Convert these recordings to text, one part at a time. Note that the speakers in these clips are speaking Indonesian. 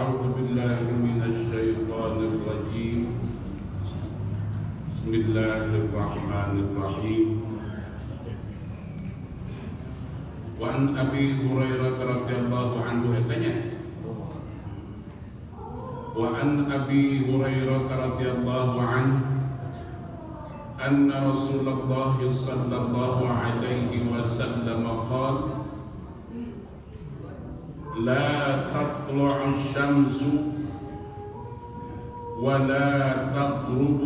أعوذ بالله من الشيطان الرجيم. بسم الله الرحمن الرحيم. وعن أبي هريرة رضي الله عنه وعن أبي هريرة رضي الله عنه أن رسول الله صلى الله عليه وسلم قال: لا تطلع الشمس ولا تغرب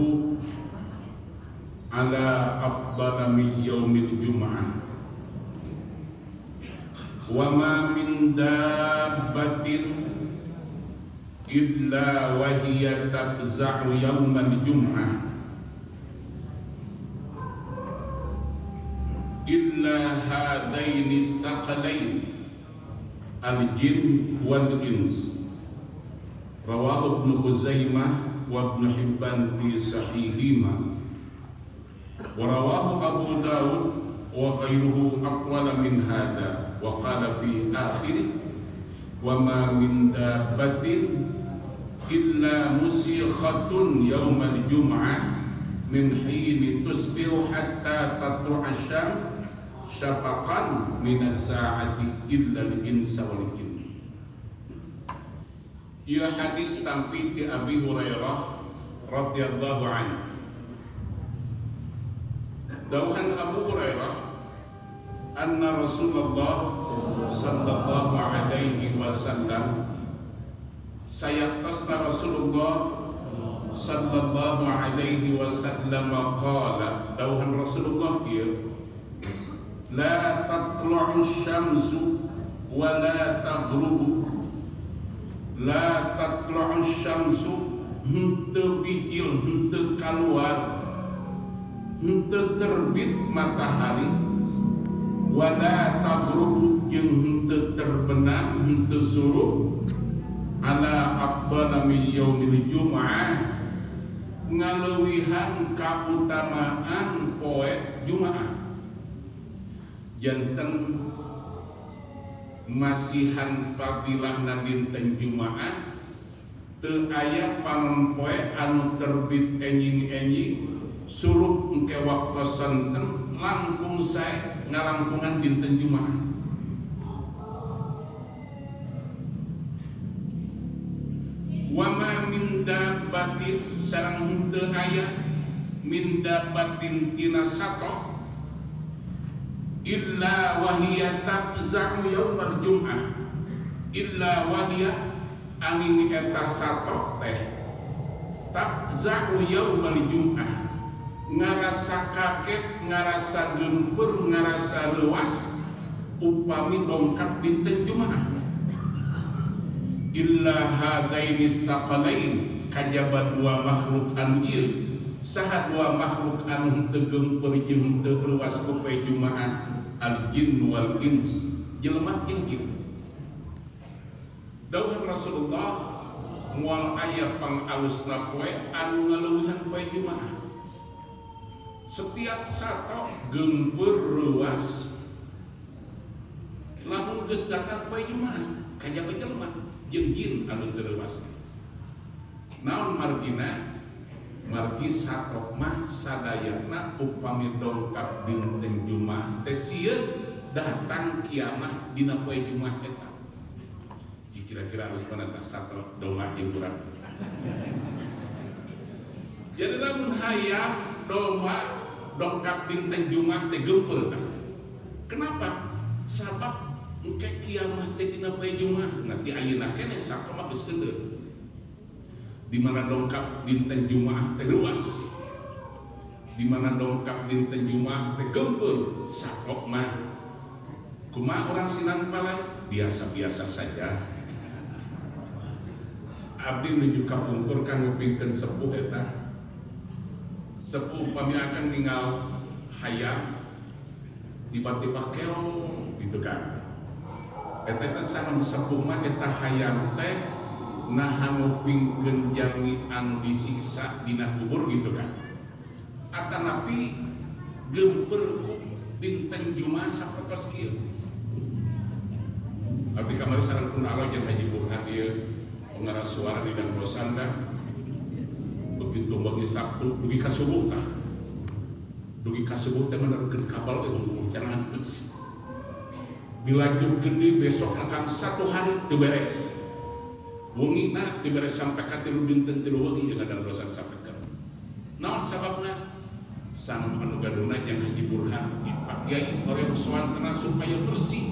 على أفضل من يوم الجمعة، وما من دابة إلا وهي تفزع يوم الجمعة إلا هذين الثقلين الجن والإنس. رواه ابن خزيمة وابن حبان في صحيحهما، ورواه أبو داود وغيره أطول من هذا، وقال في آخره: وما من دابة إلا مسيخة يوم الجمعة من حين تصبح حتى تطلع الشمس شفقا من الساعة إلا الإنس والجن. Ia hadis tampi di Abi Hurairah radhiyallahu anhu. Dauhan Abu Hurairah anna Rasulullah sallallahu alaihi wasallam, sayaktasna Rasulullah sallallahu alaihi wasallam qala, dauhan Rasulullah dia: la tatlu'u syamsu wa la taghrubu. La tatlu'u syamsu, henteu bihil, henteu keluar, henteu terbit matahari, wa la taghrubu, jeung henteu terbenam, henteu surup, ala afdala min yaumil jum'ah, ngaleuwihan kautamaan poe Jumaah. Janten masihan fadilahna dinten Jumaah teu aya panempoe anu terbit enjing-enjing surup engke waktu senten langkung sae ngalangkungan dinten Jumaah. Wa ma min dabbatin, sareng henteu aya min dabbatin tina sato illa wahiya tabza'u yaumal jum'ah, illa wahiya angin eta sato teh tabza'u yaumal jum'ah, ngarasa kaget, ngarasa gempur, ngarasa leuas upami dongkap dinten Jumaah. Illa hadaini tsaqalain, kajaba dua makhluk anu ieu, saha dua makhluk anu teu gempur jeung teu leuas ku poe Jumaah, al-jin wal ins, jelema jeung jin. Dawuh Rasulullah, moal aya pangalusna poe anu ngaleuwihan poe Jumaah. Setiap sato gempur leuas lamun geus datang poe Jumaah, kajaba jelema jeung jin anu teu leuas. Naon margina? Margi satok mah sadayana upami dongkap dinten Jumaah teh sieun datang kiamat dina poe Jumaah eta. Kira-kira harus mana tah satok dongak jeung urang. Jadi lamun hayang dongkap dinten Jumaah teh geumpeur tah. Kenapa? Sabab engke kiamat teh dina poe Jumaah, nanti ayeuna keneh satok mah geus keundeun. Di mana dongkap dinten Jumaah teh luas, di mana dongkap dinten Jumaah teh gempur, sakok mah kumaha orang Sinan Palai biasa-biasa saja. Abdi menuju kapungkur kanggo pingkeun sepuh eta. Sepuh upami akan ninggal hayam tiba-tiba keong gitu kan. Eta sahan sepuh mah eta hayam teh nah ngupingkeun jami anu disiksa dina kubur gitu kan. Atanapi gempeur ku dinten Jumaah sapertos kieu. Abdi kamari sareng pun Allah jeung Haji Burhan ieu pengeras suara di dalam Rosanda begitu bagi Sabtu dugi kasubuh tah dugi kasubuh teh menerkeun kabal teh jangan dilanjutkeun di besok akan 1 hari teu beres wengina teu beres sampai ka 3 dinten 3 wengi jeung ada Rosanda sampaikan naon sababna sang anu gaduna jeung Haji Burhan Pak Kiai horeong soantena supaya bersih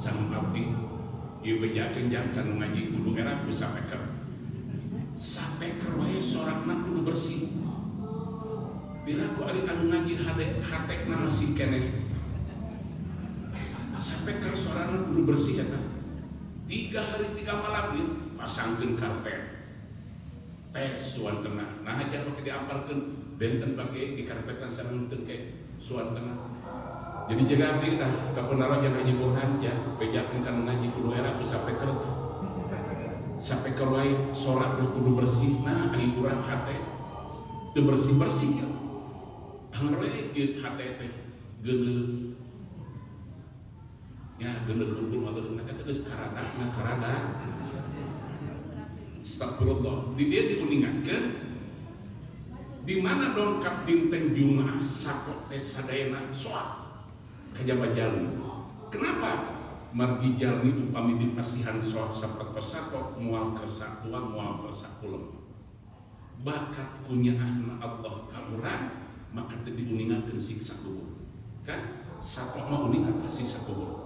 sang abdi ieu bejakeun jang kanu ngaji kudu era bisa peker sapeker wae sorakna kudu bersih bila ku ari anu ngaji hatekna masih keneh sapeker sorakna kudu bersih eta 3 hari 3 malam ieu pasangkeun karpet tes suantena nah aja make diamparkeun benten pake di karpetan sareng teu ke suantena jadi jaga abdi tah kapunara jeung Haji Burhan ya bejakeun kana ngaji kudu era ku sapeker sampai wae sorakna kudu bersih nah ari urang hate teu bersih-bersih ya hangreuk ieu hate teh geuleuh ya geuleuh kumpul mageurna eta geus karada astagfirullah di dia diuningakeun di mana dongkap dinten Jumaah sakok teh sadayana soal kajaba jalmi kenapa margi jalmi upami dipasihan soal sapertos sakok mual kersatuan mual kersakulem bakat kunyaahna Allah ka urang maka teu diuningakeun siksa kubur kan sakok mah uning atuh siksa kubur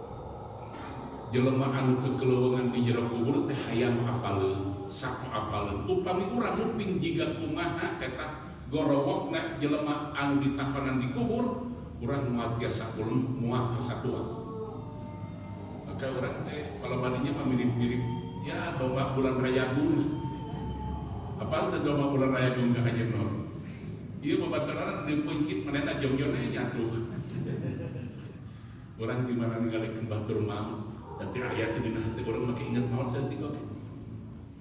jelema anu teu keleuweungan di jero kubur teh hayang apaleun sakok apaleun upami urang muping jiga kumaha eta gorowokna jelema anu ditapanan di kubur urang moal tiasa ulun moal kesatuan maka urang teh kalau badinya mah mirip-mirip ya domba bulan Rayagung apa teh domba bulan Rayagung ka Haji Nur ieu babaturan di peungkit manehna jong-jongna nyatu urang di mana ninggalikeun batur mah dan ti aya teh dina hati urang make inget maot saeutik oge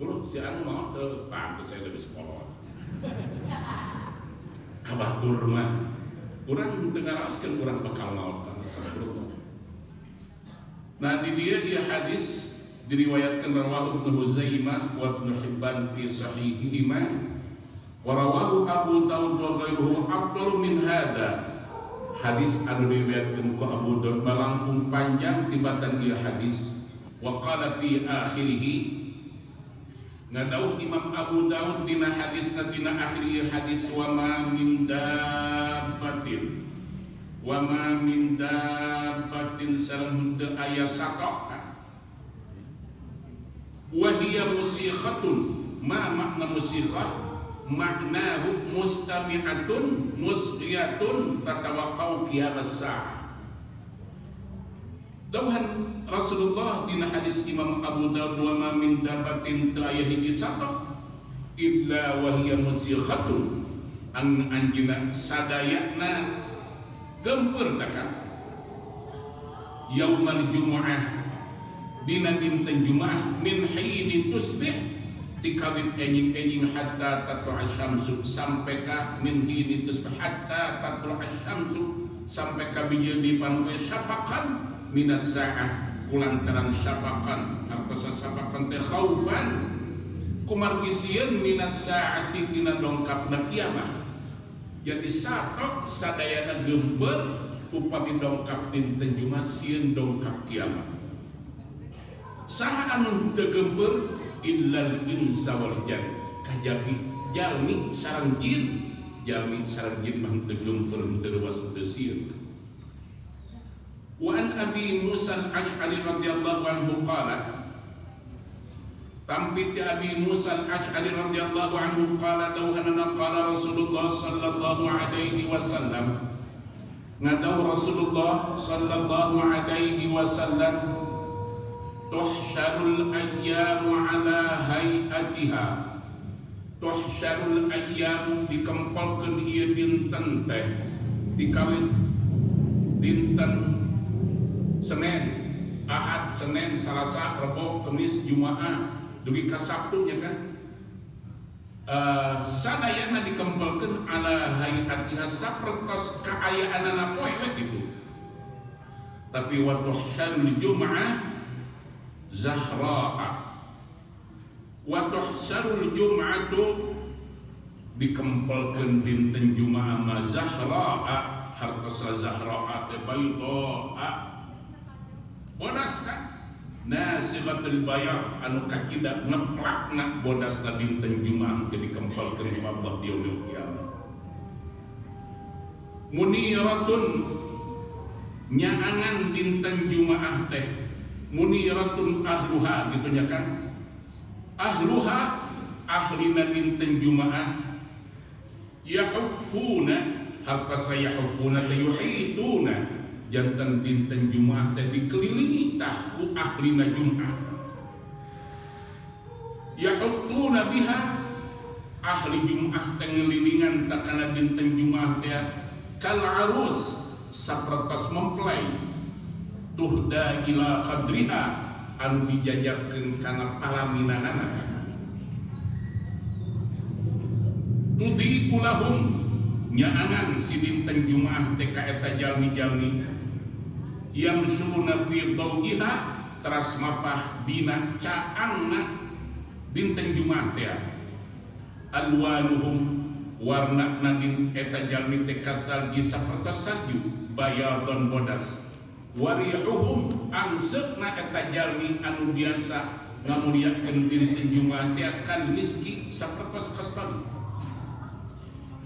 ulun si anu maot teh pantes saya dari sekolah kabatur mah urang teu ngaraoskeun urang bakal maot kana sabaraha. Nah di dia hadis diriwayatkan rawahu Ibnu Huzaimah wa Ibnu Hibban fi sahihihima wa rawahu Abu Daud wa ghairuhu afdalu min hada. Hadis anu diriwayatkeun ku Abu Daud malangkung panjang tibatan ieu hadis wa qala fi akhirih ngadauh Imam Abu Daud dina hadisna dina akhir hadis wa ma min dabbatin sareng teu aya sakok wa hiya musiqatun ma makna musiqah maknahu mustami'atun musghiyatun tatawaqqa'u qiyamas saah dawuhan Rasulullah dina hadis Imam Abu Daud wa ma min dabbatin teu aya hiji sakok illa wa hiya musiqatun anjeunna sadayana gempeur takkan yaumal jumu'ah dina dinten Jumaah min hini tusbih tikawit enjing-enjing hatta tatlu'a syamsu sampai ka min hini tusbih hatta tatlu'a syamsu sampai ka bijil dipanuke syafakan minas sa'ah kulantaran syafakan artosa syafakan teh khaufan kumargisieun minas sa'ati tina dongkapna kiamat jadi satok sadayana gempeur upami dongkap dinten Jumaah sieun dongkap kiamat saha anu teu gempeur illal insa wal jan kajabi jalmi sareng jin mah teu gempeur teu ruas teu sieun. Wa an Abi Musa al-Asy'ari radhiyallahu anhu qala tampit Abi Musa al-Asy'ari radhiyallahu anhu qala dawhanana qala Rasulullah sallallahu alaihi wasallam ngadaw Rasulullah sallallahu alaihi wasallam tuhsyarul ayyamu ala hayatiha tuhsyarul ayyam dikempalkeun ieu dinten teh dikawin dinten Senin, Ahad, Senin, Selasa, Rabu, Kamis, Jumaah, dugi ka Sabtu nya kan. Sadayana dikempelkeun ala hayatiha sapertos kaayaanana poe we kitu. Tapi wa tuhsyarul Jumaah zahra'a tuhsarul jum'atu dikempelkeun dinten Jumaah ma zahra'a hartosna zahra'a teh bayda'a bodas kan nasibatul bayar anu kakidak ngeplakna bodasna dinten Jumaah teh dikempelkeun ku Allah di yaumil qiyamah. Muniratun nyaangan dinten Jumaah teh muniratun ahluha gitu nya kan, ahluha ahlina dinten Jumaah yahuffuna hatta sayahuffuna yuhituna jantan dinten Jumaah teh dikelilingi tah ku ahlina Jumaah yahuttuna biha ahli Jumaah teh ngelilingan takana dinten Jumaah teh kal arus sapertos mempelai tuhda ila qadriha anu dijajakeun kana palaminanana tudi ulahum nyaangan si dinten Jumaah teh ka eta jalmi-jalmi yang suruna fi dawiha teras mapah dina caangna dinten Jumaah teh alwanuhum warna nadin eta jalmi teh kasal sapertos salju bayadon bodas warihuhum angseukna eta jalmi anu biasa ngamuliakeun dinten Jumaah teh kan miski sapertos kasal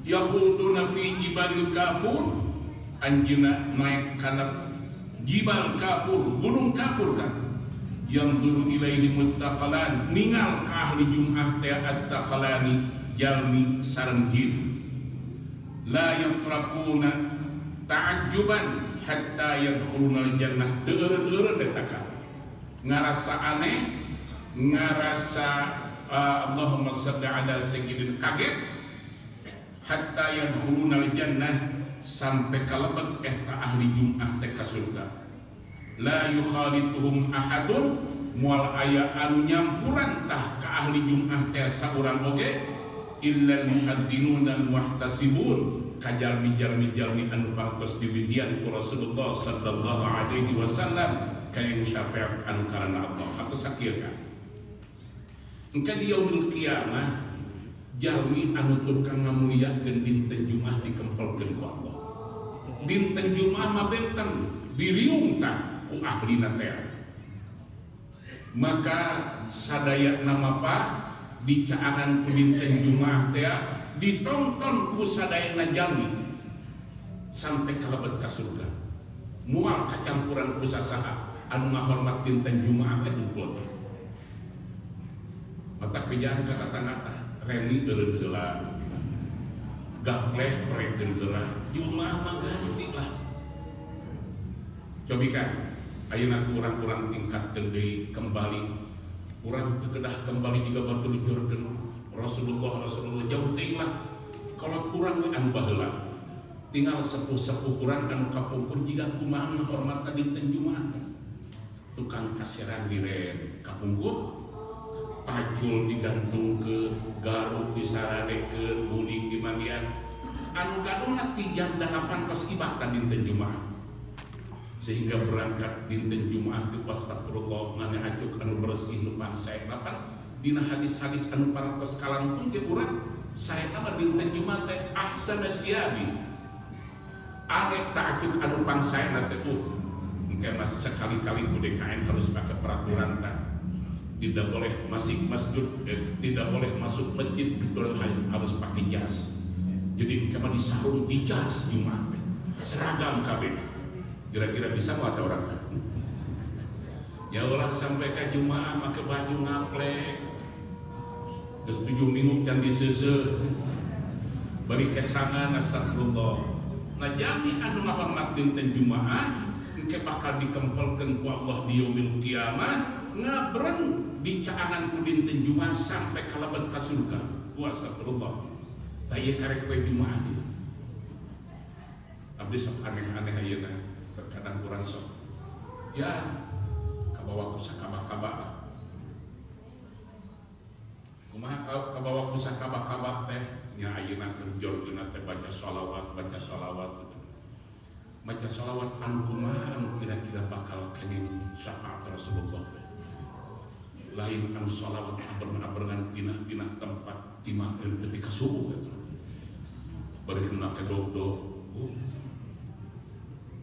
yahuduna fi jibalil kafur anjeuna naik kana jibal kafur gunung kafur kan yang dulu ilaihi mustaqalan ningal ka ahli Jumaah teh astaqalani jalmi sareng jin la yaqraquna ta'ajjuban hatta yadkhuluna jannah teu eureun-eureun eta ka ngarasa aneh ngarasa Allahumma shalli ala sayyidina kaget hatta yadkhuluna jannah sampai kalebet eta ahli Jumaah teh ka surga la yukhalituhum ahadun moal aya anu nyampuran tah ka ahli Jumaah teh saurang oge illal muadzzinun dan muhtasibun kajalmi-jalmi anu partos dibidian ku Rasulullah sallallahu alaihi wasallam kaya syafaat anu karana Allah atau sakieu kan engka di yaumil qiyamah jalmi anu tukang ngamuliakeun dinten Jumaah dikempelkeun ku Allah dinten Jumaah mah benten diriung tah ku ahlina teh maka sadaya nama pak di caangan ku dinten Jumaah teh ditonton ku sadayana jalmi sampai kalebet ka surga moal kacampuran ku sasaha anu ngahormat dinten Jumaah teh unggul matak bejaan kata tangata remi eureun heula gapleh rekeun heula Jumaah mah ganti lah cobi kan ayeuna kurang-kurang tingkatkeun deui kembali urang kedah kembali juga batur jordan Rasulullah jauh teuing lah kalau kurang anu baheula tinggal sepuh-sepuh urang anu kapungkur jiga kumaha ngahormat dinten Jumaah tukang kasiran diren kapungkur pacul digantung ke garuk disaradekeun mudik di mandian anu gadona ti jam 8 pas ibadah dinten Jumaah sehingga berangkat dinten Jumaah teh astagfirullah mane acuk anu bersih nu pansae lapan dina hadis-hadis anu parantos kalangkung ge urang saeta mah dinten Jumaah teh ahsana siabi arek ta acuk anu pansaena teh engke mah sekali-kali ku DKM harus pakai peraturan tah tidak boleh masuk masjid tidak boleh masuk masjid kecuali harus pakai jas jadi engke mah disarung di jas Jumaah teh seragam kabeh kira-kira bisa nggak ada orang? Ya Allah sampai ke Jumaah pakai baju ngaplek, geus 7 minggu can diseuseuh, bari kesangan astagfirullah. Nah jalmi anu ngahormat dinten Jumaah, engke bakal dikempelkeun ku Allah di yaumil qiyamah, ngabreng di caangan ku dinten Jumaah sampai kalebet ka surga. Astagfirullah. Tah ieu karek poe Jumaah ieu. Abdi sok aneh-aneh ayeuna. Terkadang kurang sok ya kabawa ku sakaba-kaba kumaha kabawa ku sakaba-kaba teh nya ayeuna kerjorkeun teh baca shalawat anu kumaha anu kira-kira bakal kenging syafaat Rasulullah teh lain anu sholawat aberng-aberengan pinah-pinah tempat timah tepi ka subuh eta. Bari kena ke dog-dog.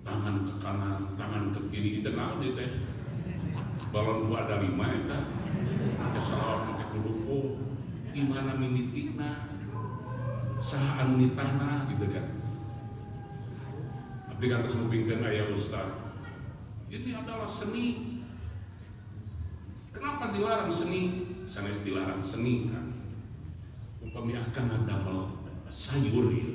Tangan ke kanan, tangan ke kiri itu naon ieu teh. Balon 2 ada 5 eta. Teh sholawat make kudu di mana mimitikna saha anu nitahna gitu kan. Abdi kantos ngupingkeun aya ustaz. Ini adalah seni. Kenapa dilarang seni? Sanes dilarang seni kan. Upami akan ngadamel sayur ya.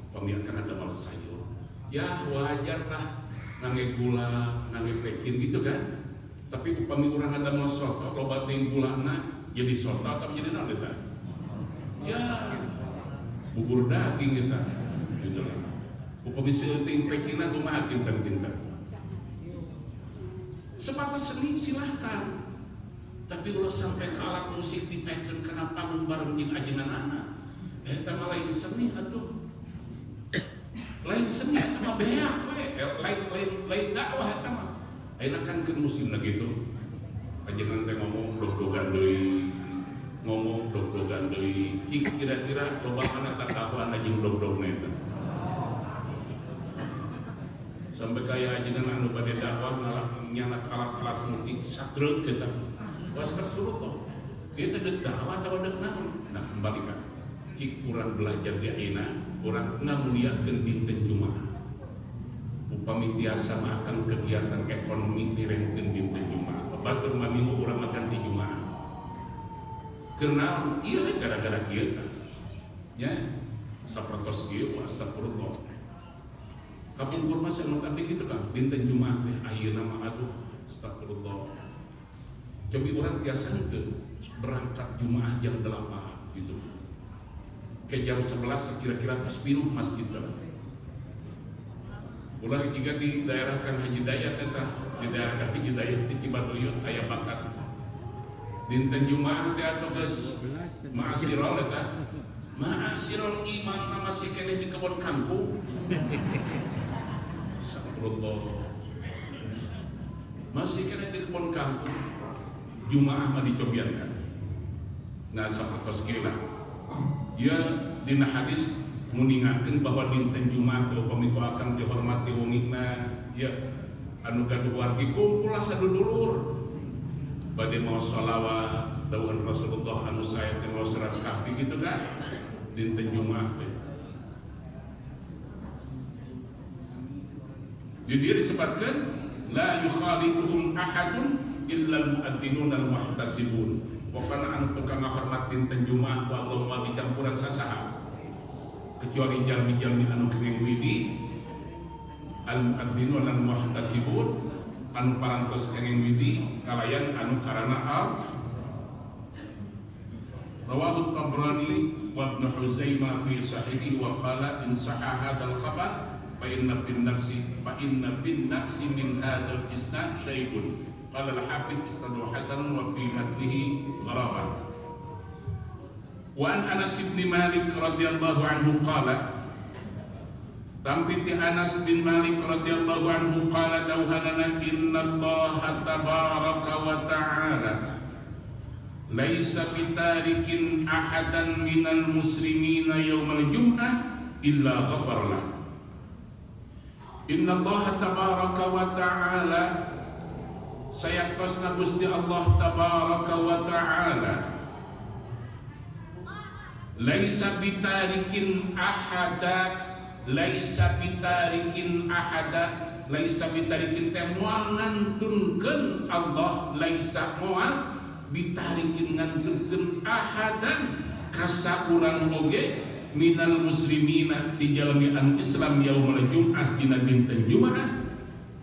Upami akan ngadamel sayur. Ya wajar lah ngangge gula, ngangge pekin gitu kan. Tapi upami urang ngadamel soto, loba teuing gulana jadi soto atau jadi naon eta? Ya bubur daging eta. Gitu lah. Upami seuting pekina kumaha kinten-kinten. Sebatas seni silahkan. Tapi kalau sampai ke alat musik ditaikkan kena panggung bareng jeung ajengan anak, eta mah lain seni atuh. Lain seni eta mah beak we, lain dakwah eta mah. Ayeuna kan keur musimna gitu. Ajengan teh ngomong dog-dogan deui, ngomong dog-dogan deui. Kira-kira loba mana tak dakwah jeung dog-dogna eta. Sampai kaya ajengan anu bade dakwah nyanak alat-alat musik satreuk eta. Astagfirullah, kita dek dakwah atau dek naon? Nah kembalikan, ki urang belajar di ayeuna, urang ngamuliakeun dinten Jumaah. Upami tiasa akan kegiatan ekonomi direngkeun dinten Jumaah. Batur mamimu urang ganti Jumaah. Karena ieu gara-gara kieu kan. Ya, sapertos kieu astagfirullah. Kapungkur mah anu tadi gitu kan, dinten Jumaah teh ayeuna mah aduh astagfirullah. Jadi orang biasa itu berangkat Jumaah jam 8 gitu. Ke jam 11 kira-kira tasbiruh masjid lah. Ulah jika di daerah kan Haji Dayat eta, di daerah kan Haji Dayat di Cibaduyut aya bakat. Dinten Jumaah teh atuh geus ma'asirol eta. Ma'asirol imam nama si keneh di kebon kangkung. Astagfirullah. Masih keneh di kebon kangkung. Jumaah mah dicobiankan. Nah sapertos kieu lah. Ya dina hadis nguningakeun bahwa dinten Jumaah teh upami akan dihormati wongina ya anu gaduh wargi kumpul sadulur bade maos shalawat dawuhan Rasulullah anu sae teh maos surat Kahfi gitu kan dinten Jumaah teh. Jadi disebutkan la yukhaliquhum ahadun illal mu'adzinun al muhtasibun. Pokoknya anu tukang ngahormat dinten Jumaah ku Allah mah dicampuran sasaha. Kecuali jalmi-jalmi anu kengeng widi al mu'adzinun al muhtasibun anu parantos kengeng widi kalayan anu karana al rawahu Tabrani wa Ibnu Huzaimah fi sahihi wa qala in sahha hadzal khabar fa inna bin nafsi min hadzal isnad syai'un. Qala al-Hafidz isnaduhu hasan wa fi matnihi gharabah. Wa an Anas bin Malik radhiyallahu anhu qala tampiti Anas bin Malik radhiyallahu anhu qala dawhanana innallaha tabaraka wa ta'ala laisa bitarikin ahadan minal muslimina yaumal jum'ah illa ghafarlah. Innallaha tabaraka wa ta'ala sayaktasna Gusti Allah tabaraka wa ta'ala laisa bitarikin ahada laisa bitarikin teh moal ngantunkeun Allah laisa moal bitarikin ngantunkeun ahadan kasa urang oge minal muslimina ti jalmi anu Islam yaumul jum'ah dina dinten Jumaah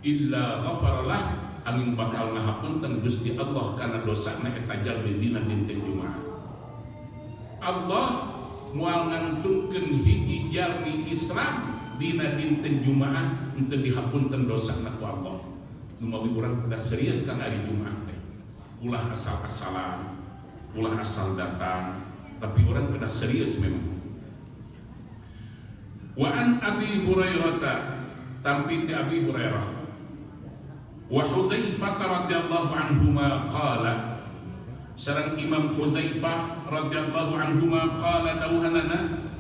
illa ghafarlah angin bakal ngahapunten Gusti Allah karena dosana eta jalmi dina dinten Jumaah. Allah moal ngantunkeun hiji jalmi Islam dina dinten Jumaah henteu dihapunten dosana ku Allah. Nu mawi urang kudu serius kan hari Jumaah teh. Ulah asal-asalan, ulah asal datang, tapi orang kudu serius memang. Wa an Abi Hurairah tampi ti Abi Hurairah wa Hudzaifah radhiyallahu anhuma qala sareng Imam Hudzaifah radhiyallahu anhuma qala dawhanana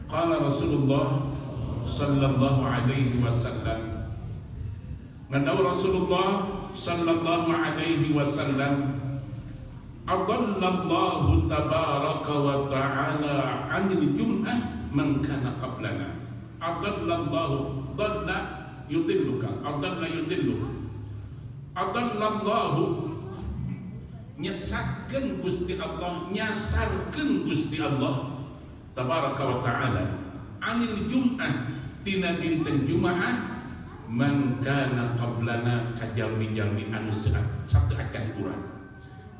qala Rasulullah sallallahu alaihi wasallam, ngadaw Rasulullah sallallahu alaihi wasallam, adallallahu tabaraka wa ta'ala 'anil jum'ah man kana qablana. Adallallahu, dalla yudilluka, adalla yudilluka, adallallahu nyesatkeun Gusti Allah, nyasarkeun Gusti Allah tabaraka wa ta'ala 'anil jum'ah tina dinten Jumaah man kana qablana kajalmi-jalmi anu satu akan urang,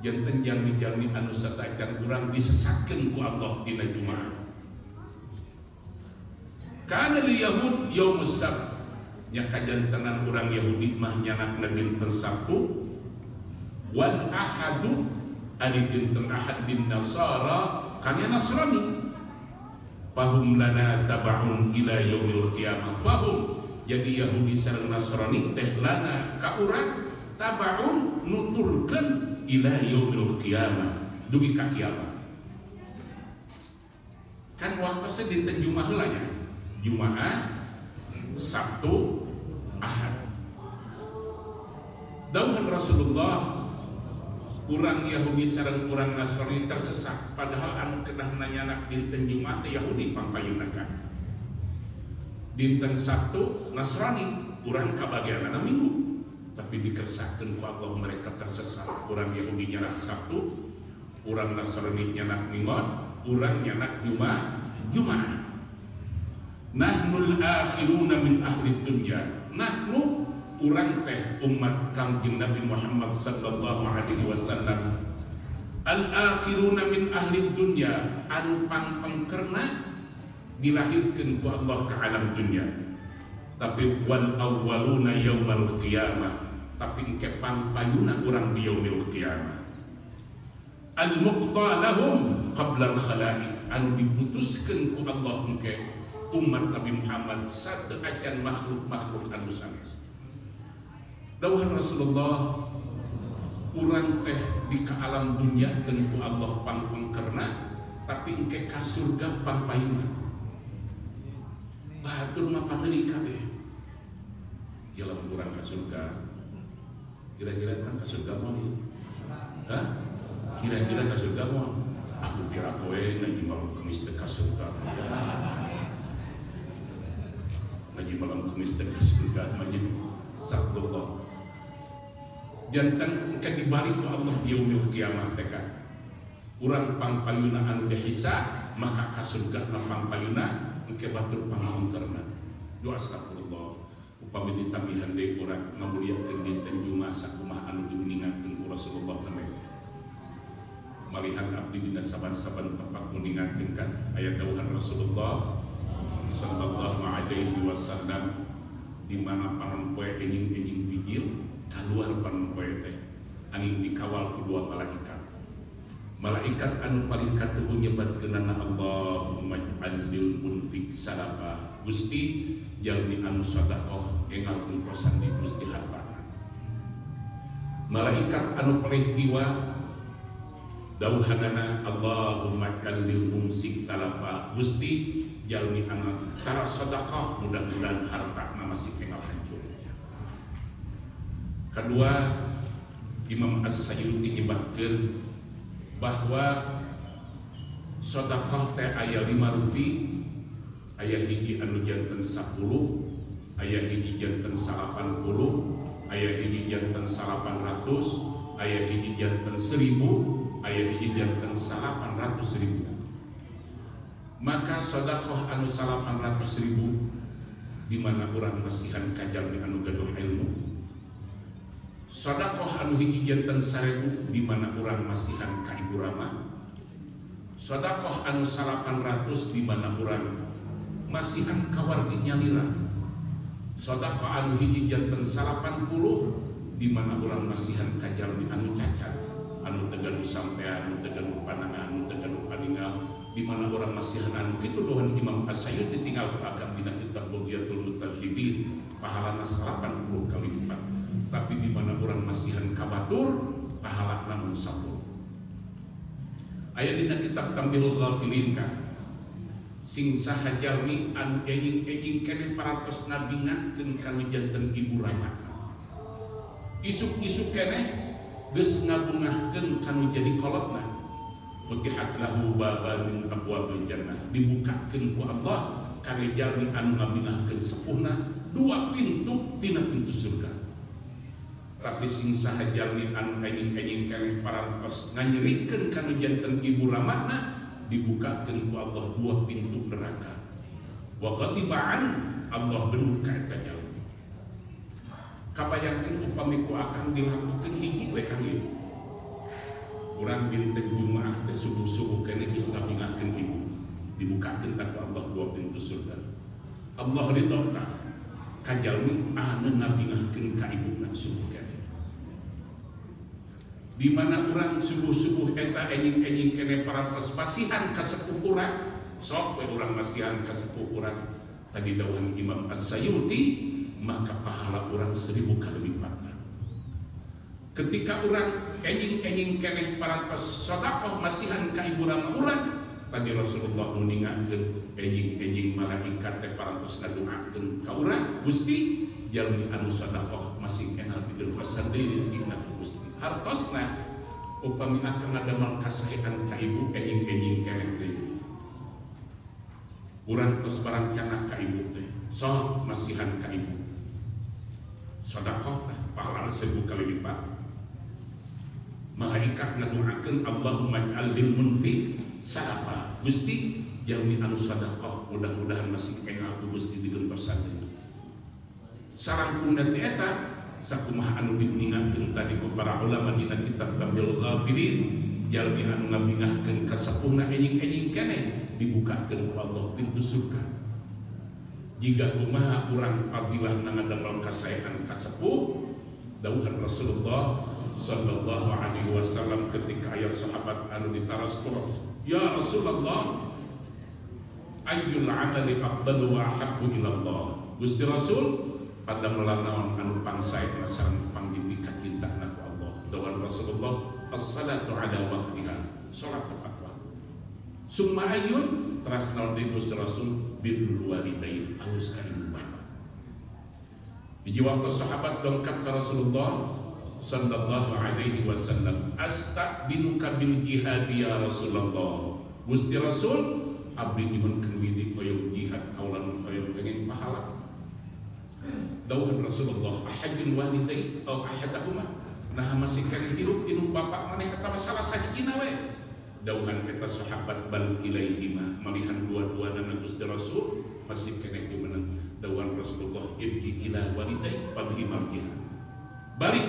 janten jalmi-jalmi anu satu akan urang disesatkeun ku Allah tina Jumaah. Kana li yahud yaumus sabt, nya kajantenan urang Yahudi mah nyanakna dinten Sabtu, wal ahadu ari dinten Ahad din Nasara kana Nasrani, fahum lana taba'un ila yaumil qiyamah. Fahum jadi Yahudi sareng Nasrani teh lana ka urang taba'un nuturkeun ila yaumil qiyamah dugi ka kiamat. Kan waktose dinten Jumaah heula nya, Jumaah, Sabtu, Ahad. Dawuhan Rasulullah, urang Yahudi sareng urang Nasrani tersesat, padahal anu kedah nanyanak dinten Jumaah teh Yahudi pampayunakan. Dinten Sabtu Nasrani urang kabagianana Minggu, tapi dikersakeun ku Allah mereka tersesat. Urang Yahudi nyanak Sabtu, urang Nasrani nyanak Minggu, urang nyanak Jumaah. Nahnul akhiruna min ahli dunya, nahnu urang teh umat Kangjeng Nabi Muhammad sallallahu alaihi wasallam, al akhiruna min ahli dunya, anu pangpengkerna dilahirkeun ku Allah ke alam dunya, tapi wal awwaluna yaumal qiyamah, tapi engke pangpayuna urang di yaumil qiyamah, al muqta lahum qabla al khalaiq, anu diputuskeun ku Allah engke umat Nabi Muhammad satu akan makhluk anu sanes. Dawuhan Rasulullah, urang teh di ka alam dunya keun ku Allah pangpengkerna, tapi engke ka surga pangpayuna. Batur mah paneuri kabeh. Ya lamun urang ka surga, kira-kira urang ka surga moal? Hah? Kira-kira ka surga moal? Aku kira kowe ngaji malam Kemis teh ka surga. Ngaji malam Kemis teh ka surga majid sabdullah. Jantan engke dibalik ku Allah di yaumil qiyamah teh kan. Urang pangpayuna anu dihisab maka ka surga pangpayuna engke batur pangangkerna. Doa astagfirullah. Upami ditambihan deui urang ngamuliakeun dinten Jumaah sakumaha anu diuningakeun ku Rasulullah namanya. Malihan abdi dina saban-saban tempat muningakeun kan aya dawuhan Rasulullah sallallahu alaihi wasallam, di mana panon poe enjing-enjing bijil keluar panon poe teh angin dikawal ku dua malaikat. Malaikat anu paling katuhu nyebatkeunana Allahumma ij'alil munfiq salafa, Gusti jalmi anu sedekah engalkeun prosan di Gusti hartana. Malaikat anu paling kiwa dawuhanana Allahumma ij'alil mumsik talafa, Gusti jalmi anu tara sedekah mudah-mudahan hartana masih engal hancur. Kedua, Imam As-Sayyuti nyebutkeun bahwa sedekah teh aya 5 rupi, aya hiji anu janten 10, aya hiji janten 80, aya hiji janten 800, aya hiji janten 1000, aya hiji janten 800.000. Maka sedekah anu 800.000 di mana urang masihan kajalmi anu gaduh ilmu. Sedekah anu hiji janten 1000 di mana urang masihan ka ibu rama. Sedekah anu 800 di mana urang masihan ka wargi nyalira. Sedekah anu hiji janten 80 di mana urang masihan ka jalmi anu cacat, anu teu gaduh sampean, anu teu gaduh panangan, anu teu gaduh paningal, di mana orang masihan anu kitu dohan Imam As-Sayyuti tinggal agam dina kitab Bughyatul Mutasyidin pahalana 80 kali lipat. Tapi di mana orang masihan kabatur pahala namun 10. Aya dina kitab Tambihul Ghafilin kan. Sing saha jalmi anu ejing keneh parantos ngabingahkeun kanu janten ibu rama. Isuk-isuk keneh geus ngabungahkeun kanu jadi kolotna. Futihat lahu baban min abwabil jannah, dibukakeun ku Allah kana jalmi anu ngabingahkeun sepuhna dua pintu tina pintu surga. Tapi sing saha jalmi anu ejing keneh parantos nganyerikeun kanu janten ibu ramana, dibukakeun ku Allah dua pintu neraka. Wa qatibaan Allah bener ka eta jalmi. Kabayangkeun upami ku akang dilakukeun hiji we kang ieu. Urang dinten Jumaah teh subuh-subuh keneh geus ngabingahkeun ibu. Dibukakeun ku Allah dua pintu surga. Allah ridho ka jalmi anu ngabingahkeun ka ibuna subuh keneh. Di mana urang subuh-subuh eta enjing-enjing kene parantos masihan ka sepuh urang, sok we urang masihan ka sepuh urang. Tadi dawuhan Imam As-Sayuti, maka pahala urang 1000 kali lipatna. Ketika urang enjing-enjing kene parantos sedekah masihan ka ibu rama urang, tadi Rasulullah nuningakeun enjing-enjing malaikat teh parantos ngadoakeun ka urang, Gusti jalmi anu sedekah masih kenal pikeun pasandeui rezekina ku Gusti. Hartosna upami akang ngadamel kasaean ka ibu enjing-enjing keneh teh. Urang tos barancangan ka ibu teh, sok masihan ka ibu. Sedekah teh pahala 1000 kali lipat. Malaikat ngadoakeun Allahumma ij'al lil munfiq sadaqah. Gusti jalmi anu sedekah mudah-mudahan masih kenal ku Gusti dikeun pasandeui. Sarangkungna teh eta sakumaha anu diuningakeun tadi ku para ulama dina kitab Tambihul Ghafilin, jalmi anu ngabingahkeun ka sepuhna enjing-enjing keneh dibukakeun ku Allah pintu surga. Jika kumaha urang fadilah ngadamel kasaean ka sepuh, dawuhan Rasulullah sallallahu alaihi wasallam ketika aya sahabat anu ditaras Qur'an, ya Rasulullah ayyul amali afdalu wa ahabbu ila Allah. Gusti Rasul pada melanawan anu pangsae sareng panggih ka cintana ku Allah. Dawuhan Rasulullah, as-salatu ala waqtiha, salat tepat waktu. Summa ayyun terasna deui Gusti Rasul birrul walidain, alus ka ibu bapa. Hiji waktu sahabat dongkap ka Rasulullah sallallahu alaihi wasallam, astaqbiluka bil jihad ya Rasulullah. Gusti Rasul abdi nyuhunkeun widi koyong jihad kaulan koyong pengen pahala. Dawuhan Rasulullah, ahadul walidayni atau ahadahuma, nah masih kan hirup inum bapak maneh eta masalah sahijina we. Dawuhan eta sahabat bal kilaihima, malihan dua-duana Gusti Rasul masih keneh jumeneng. Dawuhan Rasulullah, ibji ila walidayni fabhimal jihad. Balik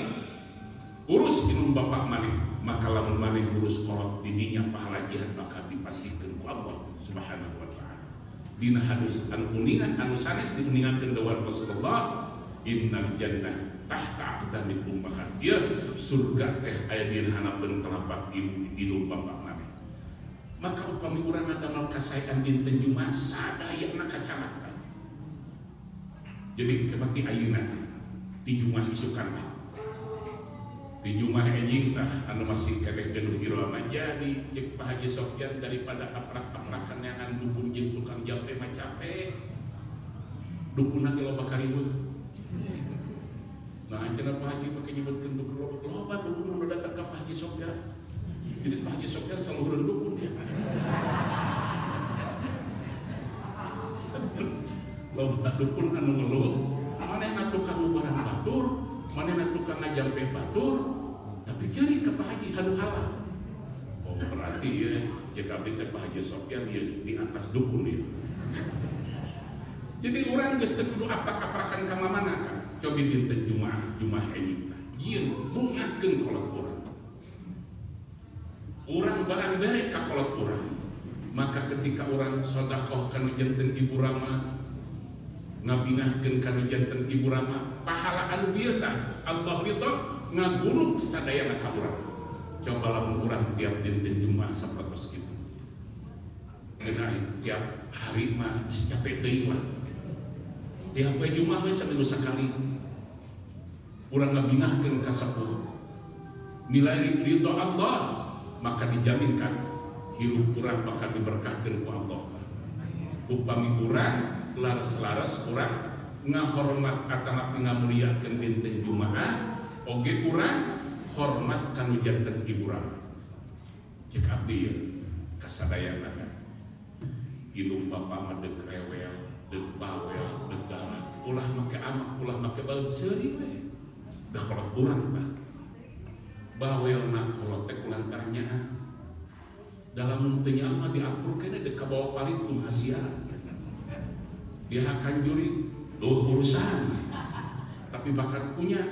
urus inum bapak maneh, maka lamun maneh urus kolot didinya pahala jihad maka dipasihkeun ku Allah Subhanahu wa taala. Dina hadis anu uningan anu sanes diuningankeun dawuhan Rasulullah, innal jannah tahta aqdamil ummahat. Ya, surga teh aya dina hanapeun telapak ibu bapak maneh. Maka upami urang ngadamel kasaean dinten Jumaah sadayana kacamatan. Jadi kemati ayeuna di Jumaah isukan di Jumaah enjing tah anu masih keneh geuneuh irama jadi cek Pak Haji Sofyan daripada aprak-aprakan yang dukun jeung tukang jape mah capek. Dukunna ge loba karibut. Nah, cenah Pak Haji pake nyebutkeun dukun loba dukun anu datang ka Pak Haji Sofyan. Jadi Pak Haji Sofyan saluhureun dukun ya. Loba dukun anu ngeluh, manehna tukang ngubaran batur, manehna tukang ngajampe batur, tapi jadi ke Pak Haji hadu halal. Oh berarti ya, jika abdi teh Pak Haji Sofyan ya di atas dukun ya. Jadi orang geus teu kudu aprak-aprakan ka mamana kan. Cobi dinten Jumaah enjing tah. Ieu bungakeun kolot urang. Urang barang bere ka kolot urang. Maka ketika orang sedekah kana janten ibu rama, ngabingahkeun kana janten ibu rama, pahala anu dieu tah Allah ridho ngagulung sadayana ka urang. Coba lamun urang tiap dinten Jumaah sapertos kitu. Geuna tiap hari mah bisa capek teuing lah. Tiap poe Jumaah we saminggu sakali. Urang ngabingahkeun ka sapuh. Nilai ridho Allah, maka dijaminkan hirup urang bakal diberkahkeun ku Allah. Upami urang laras-laras urang ngahormat atanapi ngamuliakeun dinten Jumaah, oge urang hormat kanu janten ibu urang. Cek abdi ya kasadayana ilung bapa mah deuk rewel, deuk bawel, deuk galak, ulah make amak, ulah make baeud seuri we. Da kolot urang tah. Bawel na kolot teh kulantarannya dalam teu nyawa diakur kene deuk ka bawa palit kumaha sia. Dia akan juri urusan. Tapi bakat punya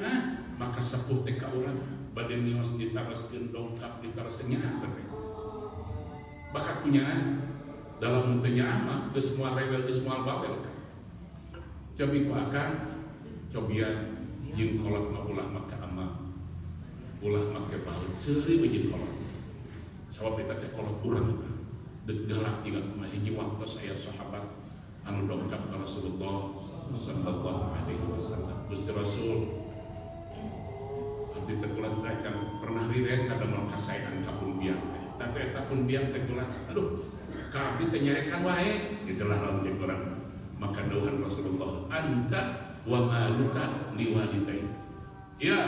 maka sepuh teh ka urang bade mios ditaroskeun dongkap ditaroskeun nyaah teh. Bakat punya dalam teu nyaah mah geus moal rewel geus moal bawel kan. Cobi ku akan cobian jeung kolot mah ulah make amak. Ulah make baeud seuri we jeung kolot. Sabab eta teh kolot urang eta. Deuk galak jiga kumaha hiji waktu aya sahabat anu dongkap ka Rasulullah sallallahu alaihi wasallam. Gusti Rasul abdi teh kula teh pernah rireng kadamel kasaean ka pun biang teh. Tapi eta pun biang teh kula aduh ka abdi teh nyarekan wae gitulah lamun jeung urang. Maka dawuhan Rasulullah anta wa maluka liwalidayk. Ya,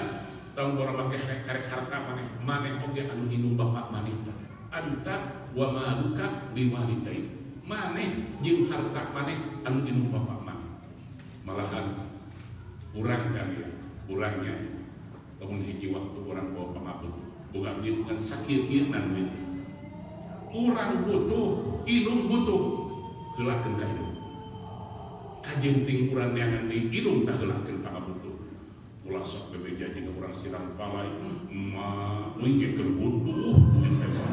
tong bora make karek harta maneh oge anu inung bapak maneh. Anta wa maluka liwalidayk. Maneh jeung harta maneh anu inung bapak maneh. Malahan urang kan ya, urangnya lamun hiji waktu urang bawa pamabut boga duit ngan sakieu-kieunan duit. Urang butuh, inung butuh, heulakeun ka inung. Kajenting urang neangan deui inung tah heulakeun pamabut. Ulah sok bebeja jeung urang siram palai, mah euy ge keur butuh ente mah.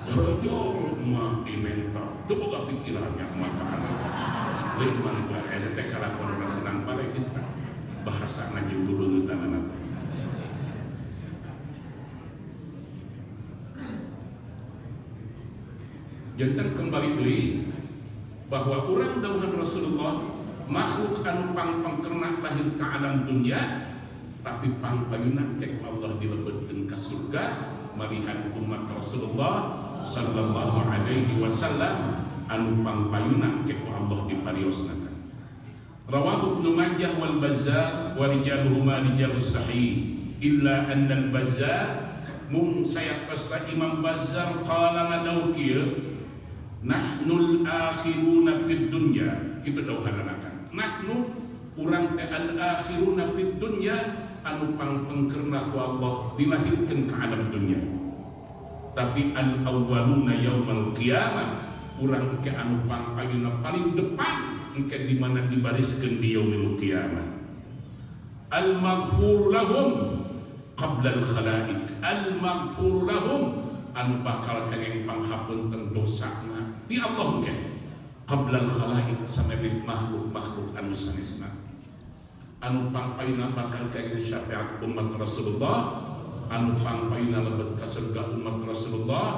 Dorojol mah dimental, teu boga pikirannya makan. Lain mangga eta teh kalakon urang siram palai kita. Bahasana jeung duleutanana teh. Janten kembali deui bahwa urang dawuhan Rasulullah makhluk anu pangpangkerna lahir ka alam dunya tapi pangpayuna ke Allah dilebetkeun ka surga malihan umat Rasulullah sallallahu alaihi wasallam anu pangpayuna ke Allah dipariosnakeun. Rawahu Ibnu Majah wal Bazzar wa rijaluhuma rijalus sahih illa anna al-Bazzar mung sayaqtasna Imam Bazzar qala ngadaw kieu nahnul akhiruna fid dunya kitu dawuhanana. Nahnu urang teh al akhiruna fid dunya anu pangpengkerna ku Allah dilahirkeun ka alam dunya. Tapi al awwaluna yaumal qiyamah urang ke anu pangpayuna paling depan engke di mana dibariskeun di yaumil qiyamah. Al maghfur lahum qabla al khalaiq. Al maghfur lahum anu bakal kenging panghapunten dosana ti Allah ke qabla al khalaiq samebih makhluk anu sanesna. Anu pangpayuna bakal kenging syafaat umat Rasulullah, anu pangpayuna lebet ka surga umat Rasulullah,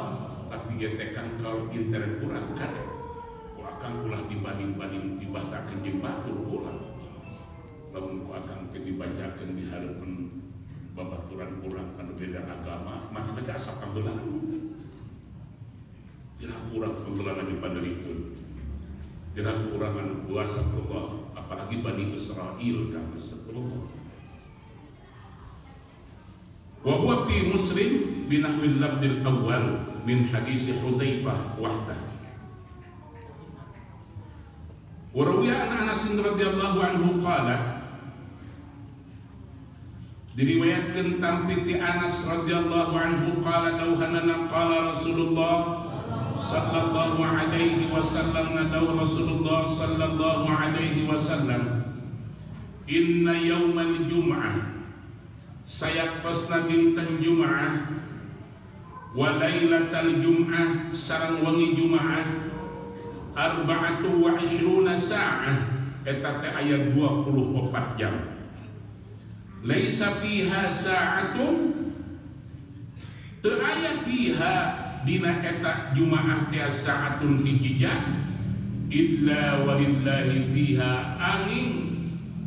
tapi ge teh kan kalau internet kurang kan ku akan ulah dibanding-banding dibasakeun jeung batur ulah. Lamun ku akan ke dibacakeun di hareupeun babaturan urang anu beda agama mah teh asa panggeulana. Diraku urang panggeulana dipaderikeun. Diraku urang anu kuasa Allah apalagi Bani Israil kan astagfirullah. Wa huwa fi Muslim binahwil labdil awal min hadis Hudzaifah wahdah. Wa rawiya an Anas radhiyallahu anhu qala diriwayatkeun tampiti Anas radhiyallahu anhu qala dauhanana qala Rasulullah sallallahu alaihi wasallam nadaw Rasulullah sallallahu alaihi wasallam inna yaumal jum'ah sayaqtasna dinten Jum'ah wa lailatal Jum'ah sareng wengi Jum'ah 24 sa'ah eta teh aya 24 jam. Laisa fiha sa'atun teu aya fiha dina eta Jumaah teh sa'atun hiji jam illa walillahi fiha angin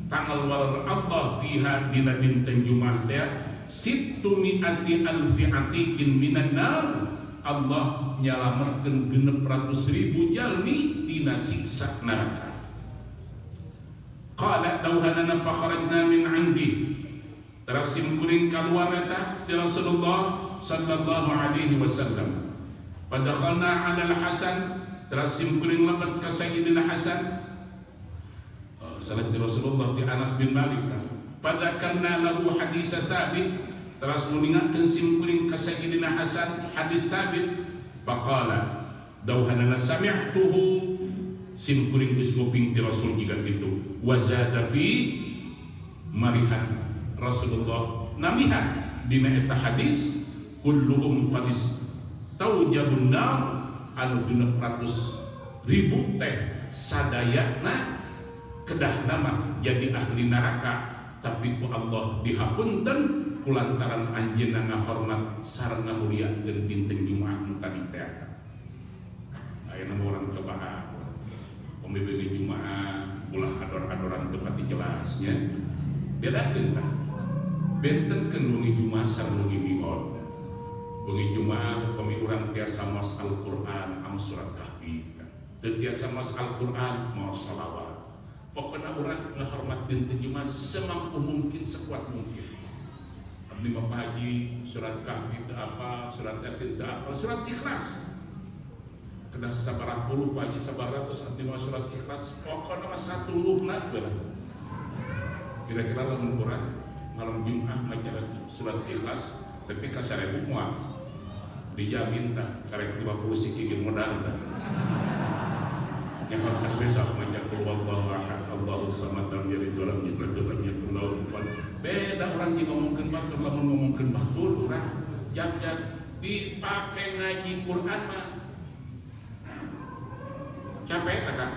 tanggal walar Allah fiha dina dinten Jumaah teh 600 alfi atikin minan nar Allah nyalametkeun 600.000 jalmi tina siksa neraka. Qala dawhanana fa kharajna min 'indi. Terasim kuring kaluar eta ti Rasulullah sallallahu alaihi wasallam. Padakhalna 'ala al-Hasan, terasim kuring lebat ka Sayyidina Hasan. Salat ti Rasulullah ti Anas bin Malik. Padzakarna lahu hadis Thabit, teras muningatkeun simkuring ka Sayyidina Hasan hadis Thabit. Faqala dawhanana sami'tuhu, simkuring geus nguping ti Rasul jiga kitu. Wa zada fi marihan, Rasulullah namihan dina eta hadis kulluhum qadis taujabun nar, anu 600.000 teh sadayana kedah nama jadi ahli neraka, tapi ku Allah dihapunten kulantaran anjeunna ngahormat sareng ngamuliakeun dinten Jumaah nu tadi teh. Ayeuna urang coba pemimpin Jumaah ulah ador-adoran teu pati jelasnya. Bedakeun tah. Bentenkeun wengi Jumaah sareng wengi Mi'raj. Wengi Jumaah pami urang tiasa maos Al-Qur'an am surat Kahfi. Teu tiasa maos Al-Qur'an maos shalawat. Pokoknya orang ngehormat dinten Jumaah semampu mungkin, sekuat mungkin. Abdi mah pagi surat Kahfi teu apa, surat Yasin teu apa, surat Ikhlas. Kedah sabaraha puluh pagi sabaratus abdi mah surat Ikhlas. Pokoknya mah satuluhna bae. Kira-kira lamun urang malam Jumaah maca surat Ikhlas tapi ka 1000 moal. Dijamin tah karek 50 sikigin modal tah. Yang harta besok maca qul huwallahu ahad Allahus samad lam yalid wa lam yulad wa lam yakul lahu kufuwan. Beda urang jeung ngomongkeun batur, lamun ngomongkeun batur urang jak-jak dipake ngaji Quran mah capek tak kan?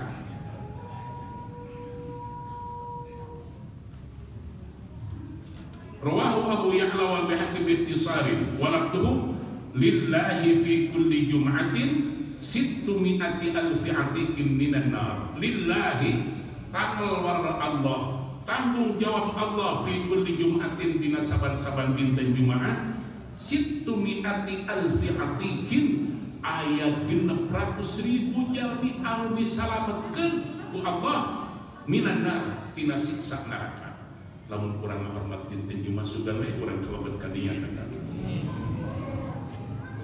Rawahu Abu Ya'la wal Baihaqi bi ikhtisarin wa lafdhuhu lillahi fi kulli jum'atin 600,000 atikin minan nar. Lillahi tanggal warna Allah, tanggung jawab Allah fi kulli jum'atin dina saban-saban dinten Jumaah 600,000 atikin aya 600.000 jalmi anu disalametkeun ku Allah minan nar tina siksa neraka. Lamun kurang hormat dinten Jumaah sugan we urang kalebet ka dinya teh.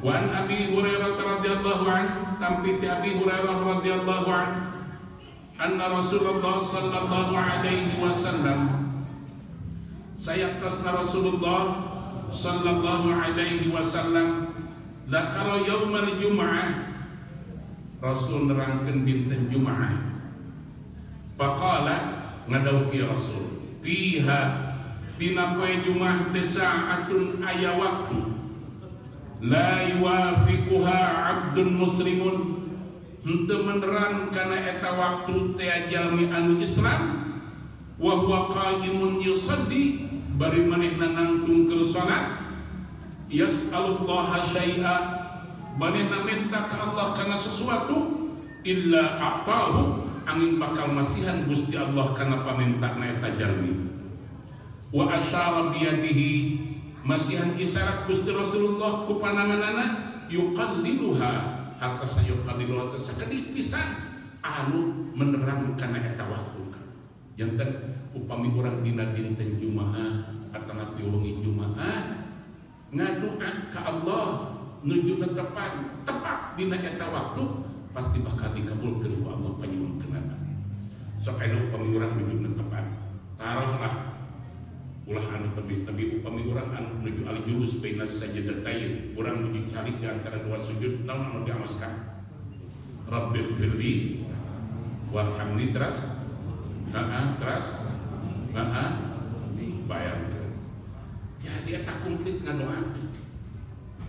Wa an Abi Hurairah radhiyallahu an, tampi ti Abi Hurairah radhiyallahu an, anna Rasulullah sallallahu alaihi wasallam, sayaqtasna Rasulullah sallallahu alaihi wasallam dzakara yaumal Jum'ah, Rasul nerangkeun dinten Jumaah. Faqala ngadawuh Rasul, fiha dina poe Jumaah teh saatun aya waktu la yuwafiquha abdun muslimun, henteu meneran kana eta waktu teh jalmi anu Islam, wa huwa qa'imun yusalli bari manehna nangtung keur salat, yas'alullaha syai'a manehna minta ka Allah kana sesuatu, illa a'tahu angin bakal masihan Gusti Allah kana pamintakna eta jalmi. Wa asyara biyadihi masihan isyarat Gusti Rasulullah ku pananganana, yuqalliluha hatta sayuqalliluha teh sakedik pisan anu menerang kana eta waktu. Janten upami urang dina dinten Jumaah atau wengi Jumaah ngadua ka Allah nuju tepat dina eta waktu, pasti bakal dikabulkeun ku Allah panyuhunkeunana. Sok aya upami urang nuju tepat, taruhlah ulah anu tebih-tebih upami urang anu nuju al-julus baina sajdatain, urang nuju calik di antara dua sujud, naon anu diamaskan? Rabbighfirli warhamni, teras bayangkeun. Jadi eta komplit ngadoakeun.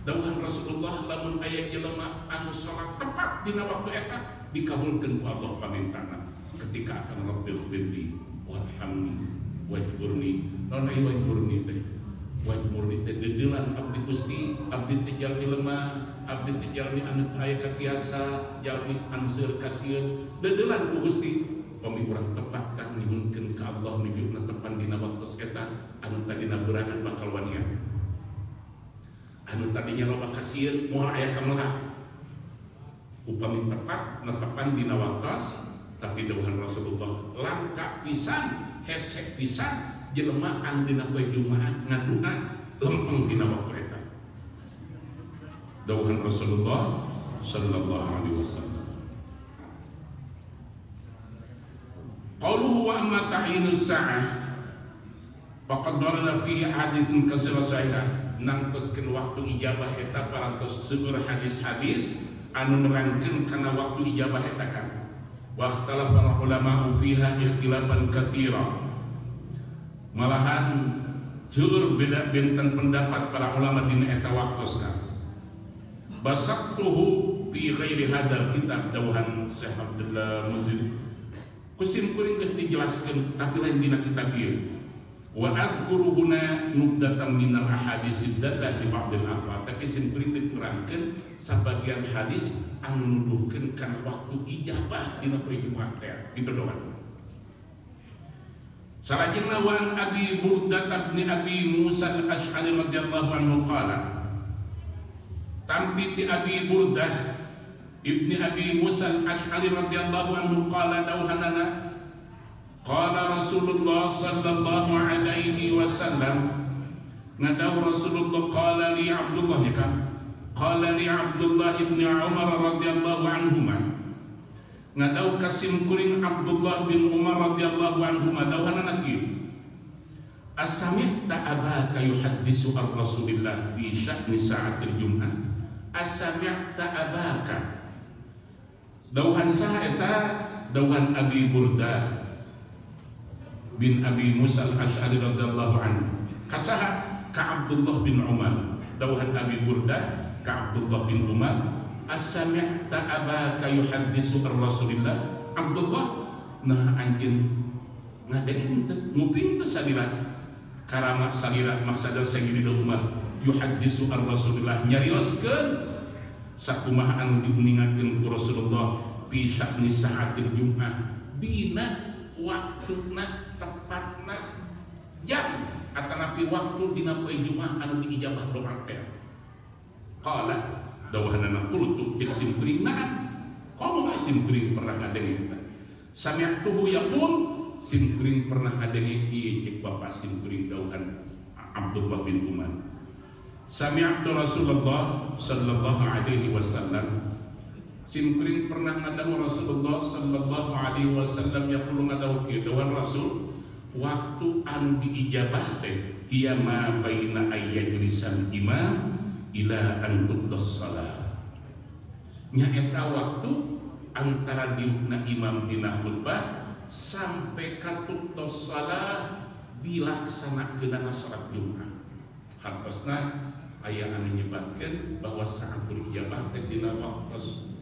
Dawuhan Rasulullah, lamun aya jelema anu salat tepat dina waktu eta dikabulkeun ku Allah pamintana ketika akan Rabbighfirli warhamni wajburni. Naon aya wajburni teh? Wajburni teh dedelan abdi Gusti, abdi teh jalmi lemah, abdi teh jalmi anu aya katiasa, jalmi anu seueur kasieun, dedelan ku Gusti. Pami urang tepat kan nyuhunkeun ka Allah nujuna tepan dina waktu eta anu tadina beurangan bakal wanian. anu tadinya loba kasieun moal aya kamelah upami tepat netepan dina waktos, tapi dawuhan Rasulullah langka pisan hesek pisan jelema anu dina poe Jumaah ngadua lempeng dina waktu eta. Dawuhan Rasulullah sallallahu alaihi wasallam. Qauluhu wa amma ta'inus sa'ah faqad darala fihi haditsun katsira sahih nangtoskeun waktu ijabah eta parantos seueur hadis-hadis anu nerangkeun kana waktu ijabah eta kan. Wa ikhtalafa ulama fiha ikhtilafan katsira. Malahan jeur beda benten pendapat para ulama dina eta waktos kan. Basaqtuhu fi ghairi hadzal kitab dawuhan Syekh Abdullah Muzili. Kusim kuring geus dijelaskeun tapi lain dina kitab ieu. Wa adhkuru huna nubdatan minal ahadits dallah di ba'dil aqwa, tapi sim kuring diterangkeun sabagian hadis anu nuduhkeun kana waktu ijabah dina poe Jumaah teh. Kitu doang. Salajengna wa Abi Burdah bin Abi Musa al-Asy'ari radhiyallahu anhu qala tambi ti Abi Burdah ibni Abi Musa al-Asy'ari radhiyallahu anhu qala dawhanana qala Rasulullah sallallahu alaihi wasallam ngadaw Rasulullah qala li Abdullah ya kan qala li Abdullah ibn Umar radhiyallahu anhuma ngadaw kasim kuring Abdullah bin Umar radhiyallahu anhuma dawhanana kieu asami'ta abaka yuhaddisu ar-Rasulillah fi sya'ni sa'atil Jum'ah asami'ta abaka dawhan saha eta dawhan Abi Burdah bin Abi Musa al-Asy'ari radhiyallahu anhu kasaha ka Abdullah bin Umar dawhan Abi Burdah ka Abdullah bin Umar asami'ta abaka yuhaddisu ar-Rasulillah Abdullah nah anjeun ngadengeun teh nguping teh salira karama salira maksada Sayyidina Umar yuhaddisu ar-Rasulillah nyarioskeun sakumaha anu diuningakeun ku Rasulullah fi sya'ni sa'atil Jum'ah dina waktuna tepatna jam atanapi waktu dina poe Jumaah anu diijabah doa teh. Qala dawuhanna qultu cek simpring naan komo simpring pernah ngadenge eta sami'tuhu yaqul simpring pernah ngadenge kieu cek bapak simpring dawuhan Abdullah bin Umar sami'tu Rasulullah sallallahu alaihi wasallam simpring pernah ngadang Rasulullah sallallahu alaihi wasallam yaqulu ngadaw kieu dawuhan Rasul waktu anu diijabah teh hiya ma baina ayyajlisan imam ila antuqdas salat nyaeta waktu antara diukna imam dina khutbah sampai katuqdas salat dilaksanakeunana salat Jumat hartosna aya anu nyebatkeun bahwa sa'atul ijabah teh dina waktos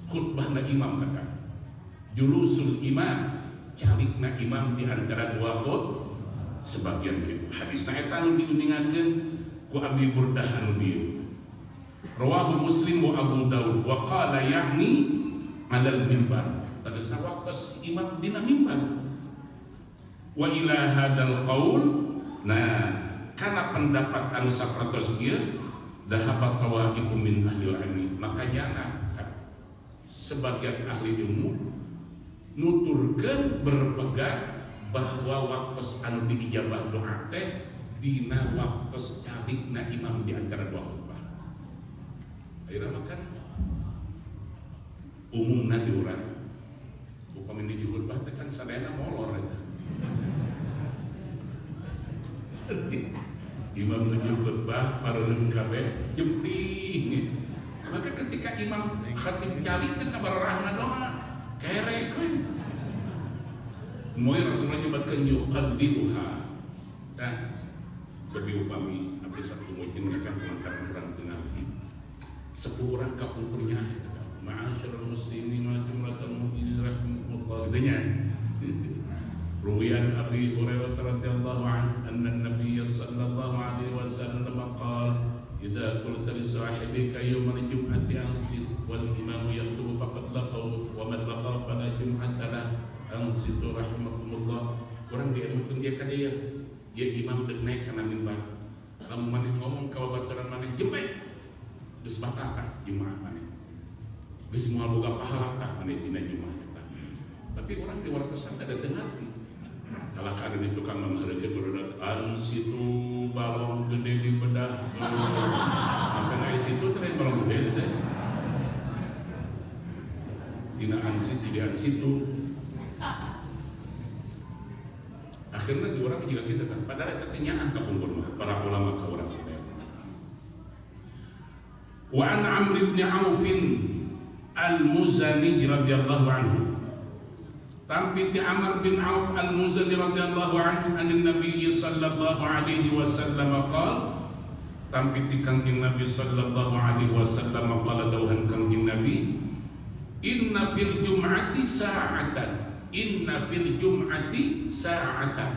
khutbahna imam kata julusul imam calikna imam di antara dua khutbah sebagian kitu hadisna eta anu diuningakeun ku Abi Burdah anu dieu rawahu Muslim wa Abu Daud wa qala ya'ni 'alal mimbar tadasa waktos imam dina mimbar wa ila hadzal qaul nah kana pendapat anu sapratos kieu dhahabat tawaqifu min ahli ilmi makanya sebagian ahli ilmu nuturkeun berpegang bahwa waktos anu diijabah doa teh dina waktos calikna imam di antara dua khutbah. Ayeuna makan umumna di urang upami di khutbah teh kan sadayana molor eta. Imam nuju khutbah pareuleuh kabeh jempling. Maka ketika imam khatib calik teh kabararahna doa kerek we. Moy Rasulullah nyebatkeun yuqaddiluha. Nah, bagi upami abdi satu mungkin akan mengangkat orang tengah sepuluh orang kapungkurnya ma'asyarul muslimin wa jumlatul mu'minin rahimahullah gedenya ruwiyan Abi Hurairah radhiyallahu anhu anna an-nabiy sallallahu alaihi wasallam qala idza qulta li sahibika yawmal jum'ati ansit wal imamu yaktubu faqad laqaw wa man laqa fala jum'ata lah ansit rahimakumullah orang dia mungkin dia kadaya ya imam dek naik karena mimbar kamu maneh ngomong kau baturan maneh jempek geus moal boga pahala tah maneh dina Jumat eta. Tapi orang di wartosan ada tengarti. Salah kada di tukang manghareukeun budak situ balong gede di bedah. Apa ngai situ teh balong gede teh. Dina situ. Akhirnya di orang juga gitu kan. Padahal eta teh nyaah ka pungkur para ulama ka urang sadaya. Wa an Amr bin Auf al-Muzani radhiyallahu anhu. Tampi ti Amr bin Auf al-Muzani radhiyallahu anhu anin Nabi sallallahu alaihi wasallam qala. Tampi ti kangjeng Nabi sallallahu alaihi wasallam qala dawuhan kangjeng Nabi, inna fil jum'ati sa'atan. Inna fil jum'ati sa'atan.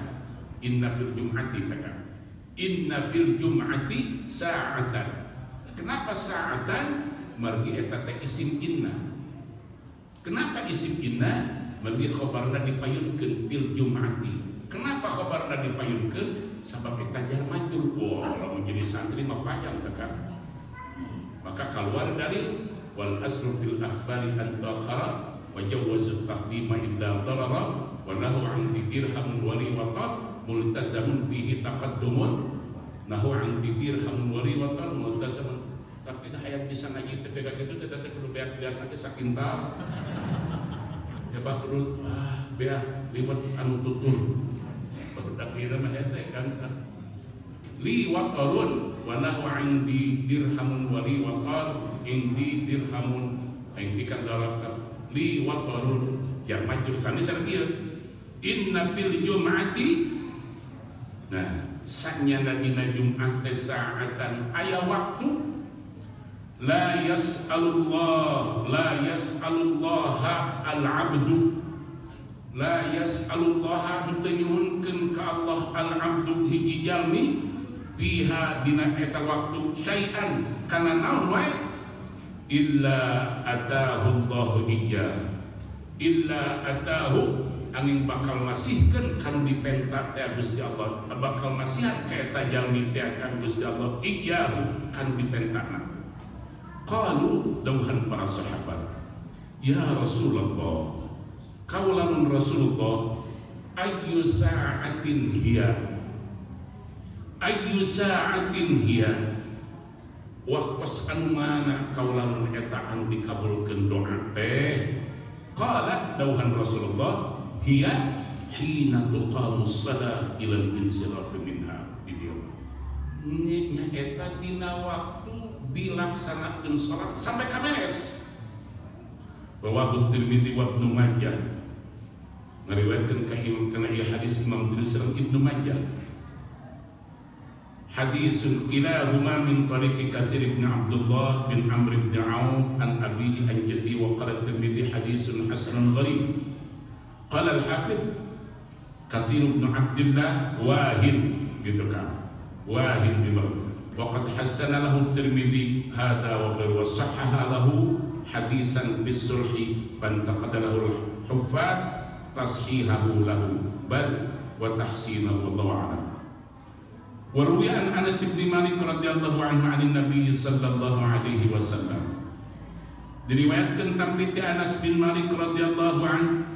Inna fil jum'ati taka. Inna fil jum'ati sa'atan. Kenapa sa'atan? Margi eta teh isim inna. Kenapa isim inna? Margi khobarna dipayunkeun fil jum'ati. Kenapa khobarna dipayunkeun? Sabab eta jar majrur. Wah, lamun jadi santri mah panjang teh kan. Maka keluar dari wal asru fil akhbari an takhara wa jawwazu taqdima illa darara wa nahu an dirham wa liwaqat multazamun bihi taqaddumun nahu an dirham wa liwaqat multazamun. Tapi dah hayang bisa ngaji teh bega kitu teh kudu beak biasa teh sakintal. Ya bakrut beak liwat anu tutur. Barudak ieu mah hese kan. Liwaqarun wa nahu an dirham wa liwaqat indi dirhamun indi kan dalaka li waqarun yang majur sanes kieu inna fil jum'ati. Nah sanyana dina Jumat teh sa'atan aya waktu la yas'alullah al-'abdu la yas'alullah henteu nyuhunkeun ka Allah al-'abdu hiji jalmi biha dina eta waktu syai'an kana naon wae illa atahu Allahu iyya illa atahu angin bakal masihkeun kanu dipentak teh Gusti Allah bakal masihan ka eta jalmi teh kan Gusti Allah iyyahu kanu dipentakna. Qalu dawuhan para sahabat, ya Rasulullah, kaulamun Rasulullah, ayyu sa'atin hiya, ayyu sa'atin hiya, waktos anu mana kaulamun eta anu dikabulkeun doa teh. Qala dawuhan Rasulullah, hiya hina tuqamus shalah ila al-insiraf minha. Nya eta dina waktu dilaksanakeun salat sampai ka beres. Rawahu Tirmidzi wa Ibnu Majah. Ngariwayatkeun ka Imam kana ieu hadis Imam Tirmidzi sareng Ibnu Majah. Hadisun kilahuma min tariqi Katsir bin Abdullah bin Amr bin Auf an abihi an jaddi wa qala Tirmidzi hadisun hasanun gharib. Qala al-Hafidz Katsir bin Abdullah wahin gitu kan. Wahin bimar. Waqad hassana lahu Tirmidzi hadza wa ghairu sahhaha lahu hadisan bis-sulhi fantaqada lahu al-huffaz tashihahu lahu bal wa tahsinahu wallahu a'lam. Wa ruwiya an Anas bin Malik radhiyallahu anhu 'anil Nabi sallallahu alaihi wasallam. Diriwayatkeun tampi ti Anas bin Malik radhiyallahu anhu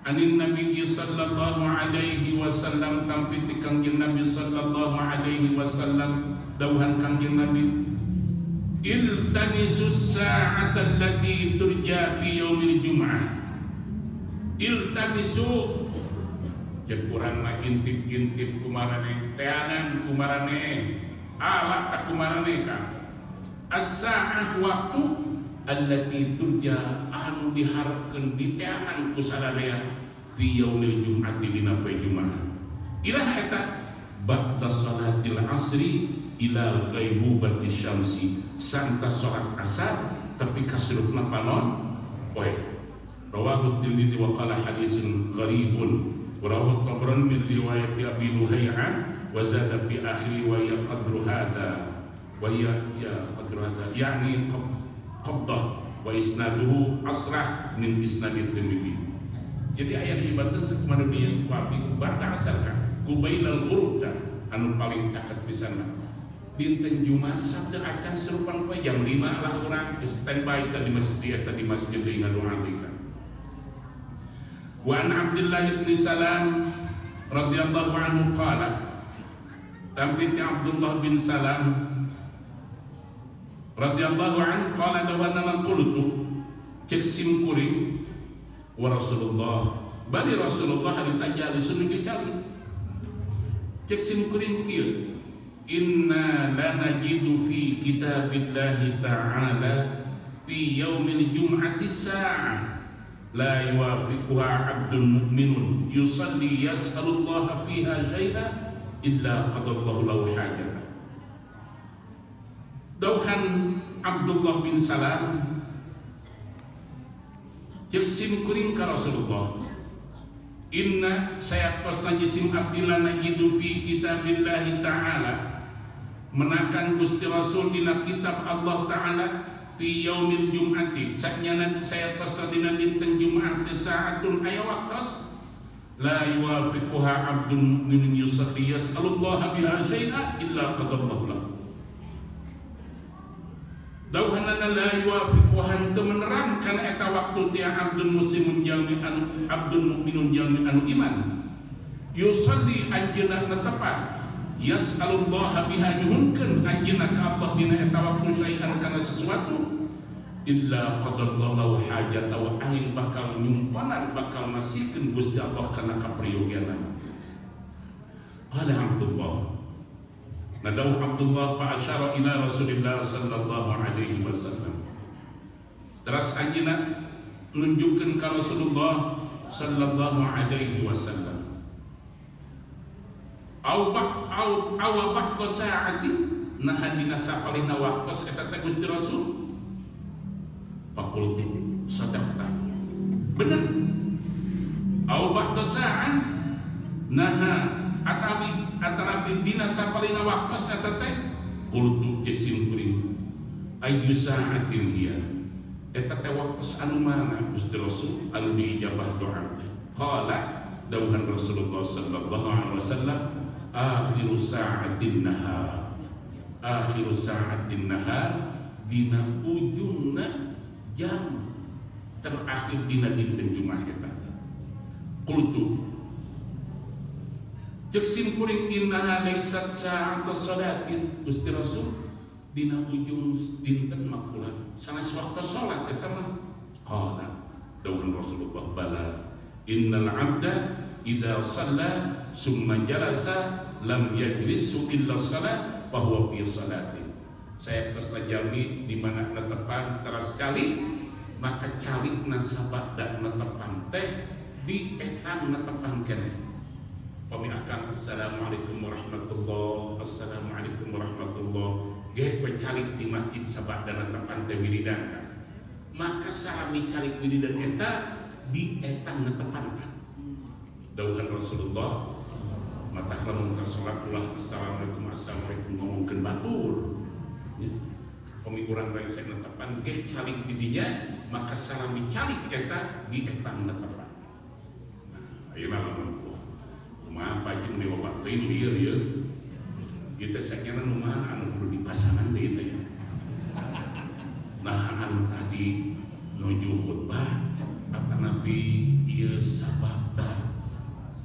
anin Nabi sallallahu alaihi wasallam tampi ti kangjeng Nabi sallallahu alaihi wasallam dawuhan kangjeng Nabi, iltamisus sa'ata allati turja fi yaumil jum'ah. Iltamisu jeung urang mah intip-intip kumarane teanan kumarane ala tak kumarane kan as-sa'ah waktu allati turja anu diharapkeun diteangan ku sadaya fi yaumil jum'ati dina poe Jumat. Ilah eta ba'da salatil asri ila ghaibubati syamsi santa salat asar tapi kasrupna panon poe. Rawahu Tirmidzi wa qala hadisun gharibun wa rawahu Tabrani min riwayat Abi Luhay'ah wa zada fi akhir wa ya qadru hadha wa ya qadru hadha yani qabdah wa isnaduhu asrah min isnad Tirmidzi. Jadi aya nyebutkeun sakumana dia wabi ba'da asar kan kubailal ghurub anu paling caket pisan. dinten Jumat sabda acan serupan poe jam 5 lah urang standby ka di masjid eta di masjid deui ngadoa. Wa an Abdullah bin Salam radhiyallahu anhu qala, tampi Abdullah bin Salam radhiyallahu anhu qala dawana qultu cek simkuring wa Rasulullah bali Rasulullah ditajali sunu dicari cek simkuring kieu inna lanajidu fi kitabillahi ta'ala fi yaumil jum'ati sa'ah la yuwafiquha 'abdun mu'minun yusalli yas'alullaha fiha syai'an illa qadallahu lahu hajatah. Dauhan Abdullah bin Salam jersim kuring ka Rasulullah, inna saya kosna jisim abdillah najidu fi kitabillahi ta'ala menakan Gusti Rasul dina kitab Allah Ta'ala fi yaumil jum'ati saknyanan saya kosna dina dinten Jumat saatun aya waktos la yuwafiquha abdun mu'minun yusalli yas'alullaha biha syai'an illa qadallahu lahu. Dauhanana la yuwafiquha teu menerangkan eta waktu tia abdun muslimun jalmi anu abdun mukminun jalmi anu iman yusalli anjeunna netepan yas'alullaha biha nyuhunkeun anjeunna ka Allah dina eta waktu syai'an kana sesuatu illa qadallahu lahu hajata wa angin bakal nyumpanan bakal masihkeun Gusti Allah kana kapriyogianana. Qala Abdullah nadau Abdullah fa asyara ila Rasulillah sallallahu alaihi wasallam. Terus anjeunna nunjukkeun ka Rasulullah sallallahu alaihi wasallam. Au ba'da sa'ati nahan dina sapalina waktos eta teh Gusti Rasul. Faqultu sadaqta. Bener. Au ba'da sa'ah naha atarabi dina sapalina waktos eta teh qultu kesim kuring ayyu sa'atin hiya eta teh waktos anu mana Gusti Rasul anu diijabah doa teh. Qala dawuhan Rasulullah sallallahu alaihi wasallam akhiru sa'atin nahar, akhiru sa'atin nahar dina ujungna jam terakhir dina dinten Jumat eta. Qultu cek simkuring innaha laysat sa'ata salatin Gusti Rasul dina ujung dinten makulan sanes waktu salat eta mah. Qala dawuhan Rasulullah bala innal 'abda idza shalla summa jalasa lam yajlisu illa salat fa huwa fi salati. Saya kesna jalmi di mana netepan teras kali maka calik nasabak dan netepan teh di etan netepan kene. Pami akan assalamualaikum warahmatullah, assalamualaikum warahmatullah. Ge calik di masjid sabak dan netepan teh wiridan kan. Maka salami calik wiridan eta di etan netepan kan. Dawuhan Rasulullah mata lamun ka salat ulah assalamualaikum assalamualaikum ngomongkeun batur. Pemikuran bae saya netepan ge calik di dinya maka salami calik eta di etan netepan. Nah, ayeuna lamun kumaha pajeng di wawatin lieur ye. Kita sakjana nu mah anu kudu dipasangan deui teh. Nah anu tadi nuju khutbah atanapi ieu sababda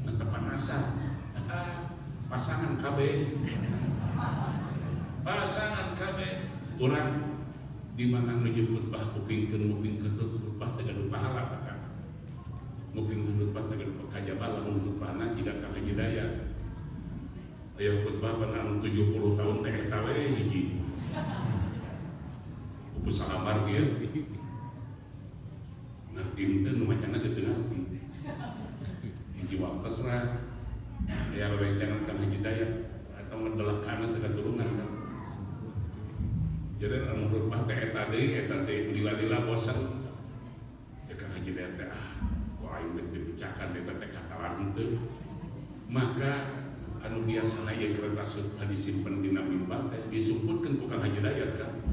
netepan asar. Pasangan KB orang di mana nuju khutbah kupingkeun khutbah teh gaduh pahala kan ngupingkeun khutbah teh gaduh kajabal lamun khutbahna tidak ka hidayah aya khutbah anu 70 tahun teh eta we hiji kupu salabar kieu ngerti teh nu macana teu ngerti hiji waktosna aya rerencangan ka hidayah atau mendelakana teh katurunan kan. Jadi anu khutbah teh eta deui lila-lila bosan. Cek haji teh wah aing dipicakan eta teh katalan teu. Maka anu biasana ieu kertas khutbah disimpen dina mimbar teh disumputkeun ku Kang Haji Dayat kan.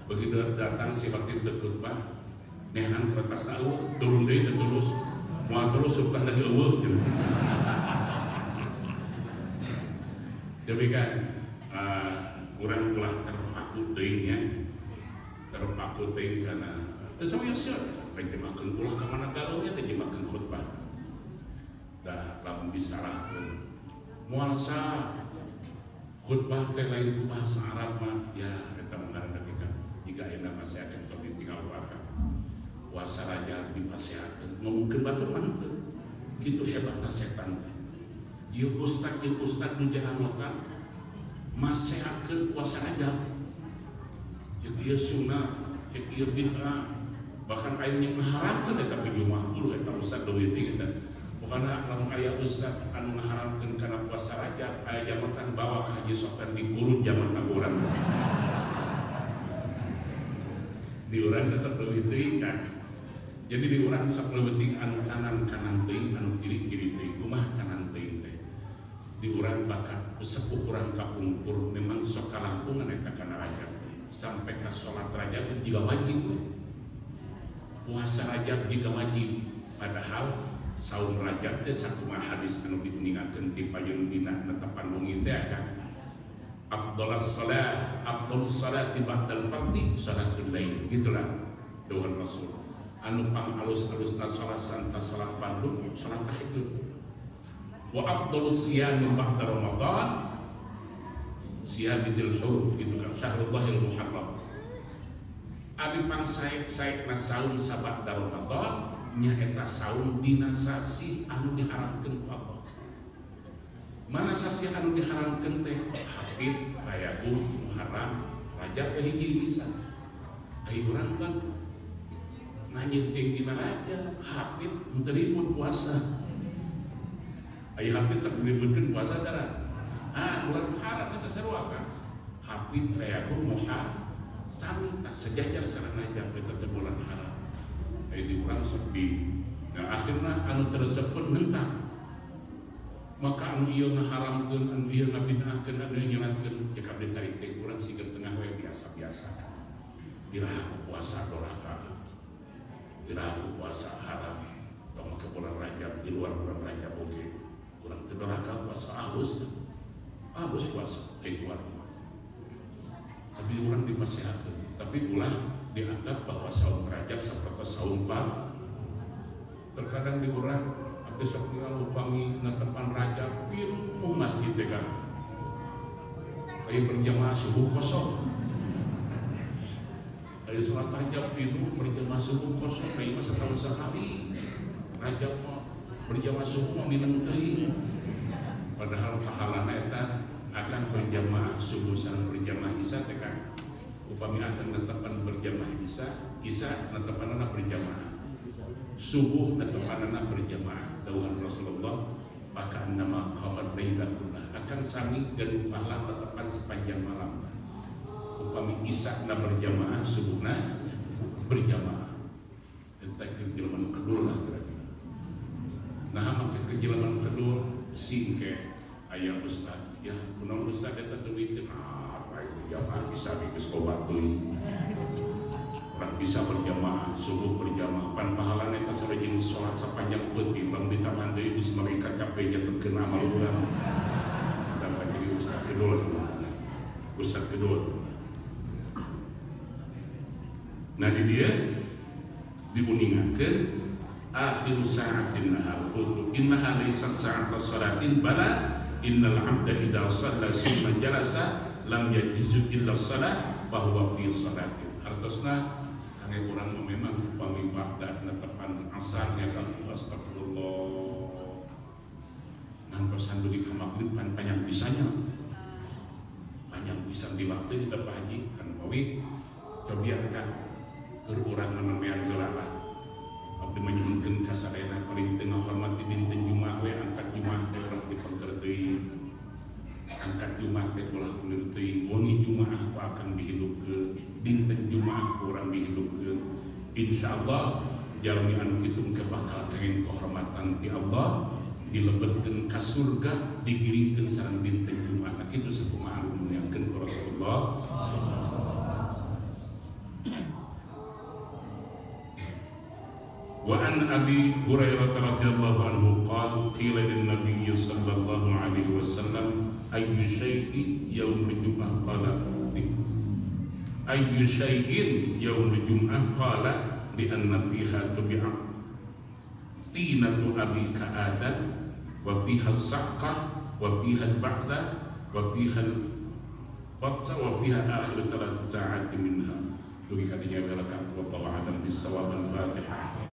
Begitu datang si khatib khutbah, nehan kertas eueuh turun deui teh terus. Moal terus khutbah lagi eueuh cenah. Jadi kan kurang ulah terpaku teuing karena tersawiaseur terjemahkeun ulah ka mana galaunya terjemahkeun khutbah da lamun disarahkeun moal khutbah teh lain ku bahasa Arab mah ya eta manggaran hakikat jika ayeuna masyarakat keur ditinggal wakan puasa raja dipasehakeun ngomongkeun batur mah teu kitu hebatna setan teh ieu ustad nu jahangotan masehakeun puasa raja jeung ieu sunnah jeung ieu bid'ah bahkan aya yang ngaharamkeun eta ke Jumat dulu eta ustad leuwih teh pokona lamun aya ustad anu ngaharamkeun kana puasa Rajab aya jamatan bawa ka Haji Sofyan dikurut jamatan urang di urang teh sok leuwih teuing kan jadi di urang sok leuwih teuing anu kanan teuing anu kiri teuing kumaha kanan teuing teh di urang bakat sepuh urang kapungkur memang sok kalampungan eta kana Rajab sampai ka salat Rajab juga wajib puasa Rajab juga wajib padahal saum Rajab teh sakumaha hadis anu diuningakeun ti payun dina netepan wengi teh kan afdhalus salati ba'dal fardhi salatul lail gitulah doa Rasul anu pang alus-alusna salat santa salat fardu salat tahajud wa afdhalus siyami ba'da Ramadan siyamul hurum gitu kan syahrul muharram abi pang saek-saekna saum sabada Ramadan nya eta saum dina sasi anu diharamkeun ku Allah. Mana sasi anu diharamkeun teh? Hafid, Rayabun, Muharram, Rajab teh hiji bisa. Ai urang kan nanya teh dina Rajab, Hafid teu ribut puasa. Ai Hafid sok ributkeun puasa tara. Bulan Muharram eta sarua kan. Hafid, Rayabun, Muharram sami tak sejajar sareng Rajab eta teh bulan haram. Aya di urang sok di. Nah akhirna anu teresepeun hentang. Maka anu ieu ngaharamkeun, anu ieu ngabid'ahkeun, anu ieu nyelatkeun cek abdi tarik teh urang siga tengah we biasa-biasa. Iraha puasa doraka. Iraha puasa haram. Tong make bulan Rajab di luar bulan Rajab oge. Urang teu doraka puasa halus puasa teh kuat. Tapi orang dipasehakeun, tapi ulah dianggap bahwa saum Rajab saperti saum Par. Terkadang di urang abdi sok ningali upami netepan Rajab pinuh masjid teh kan. Aya berjamaah subuh kosong. Aya salat Rajab pinuh berjamaah subuh kosong aya masa tahun sekali. Rajab mah berjamaah subuh mah mineng teuing. Padahal pahalana eta akan berjamaah subuh sareng berjamaah isya teh kan upami akan netepan berjamaah isya netepanana berjamaah subuh netepanana berjamaah dawuhan Rasulullah maka nama qamar lailakullah akan sami dan pahala netepan sepanjang malam upami isya na berjamaah subuhna berjamaah eta kejeleman kedua lah kira-kira nah maka kejeleman kedua singke aya ustaz ya kunaon ustaz eta teu witir apa itu jamaah bisa geus kobat teuing urang bisa berjamaah subuh berjamaah pan pahalana eta sareng salat sapanjang peuting bang ditambahan deui geus mereka capek nyatetkeun amal urang dan jadi ustaz kedua nah di dia diuningakeun akhir sa'atin nahar innaha laysat sa'ata salatin bala innal 'abda idza shalla summa jalasa lam yajizu illa shalah fa huwa fi shalatin artosna kangge urang memang upami ba'da netepan asar nya kan astagfirullah ngantos handuli ka magrib pan panjang bisanya panjang bisa di waktu kita Pak Haji kan mawi cobian kan keur urang menemean geula abdi menyuhunkeun ka sadayana paling teu ngahormati dinten Jumat we angkat Jumat teh urang dipengker teuing angkat Jumat teh ulah kulir teuing moni Jumat ku akan dihidupkeun dinten Jumat urang dihidupkeun insyaallah jalmi anu kitu ke bakal kenging kehormatan ti Allah dilebetkeun ka surga dikirimkeun sareng dinten Jumat kitu sakumaha anu dimuliakeun ku Rasulullah. Wa an Abi Hurairah radhiyallahu anhu qala qila lin Nabiy sallallahu alaihi wasallam ayyu syai'in yaumul jum'ah qala ayyu syai'in yaumul jum'ah qala li anna fiha tubi'a tinatu abika Adam wa fiha as-saqqa wa fiha al-ba'tha wa fiha al-qatsa wa fiha akhir 3 sa'ati minha. Demikian wallahu a'lam bis-shawab. Al-Fatihah.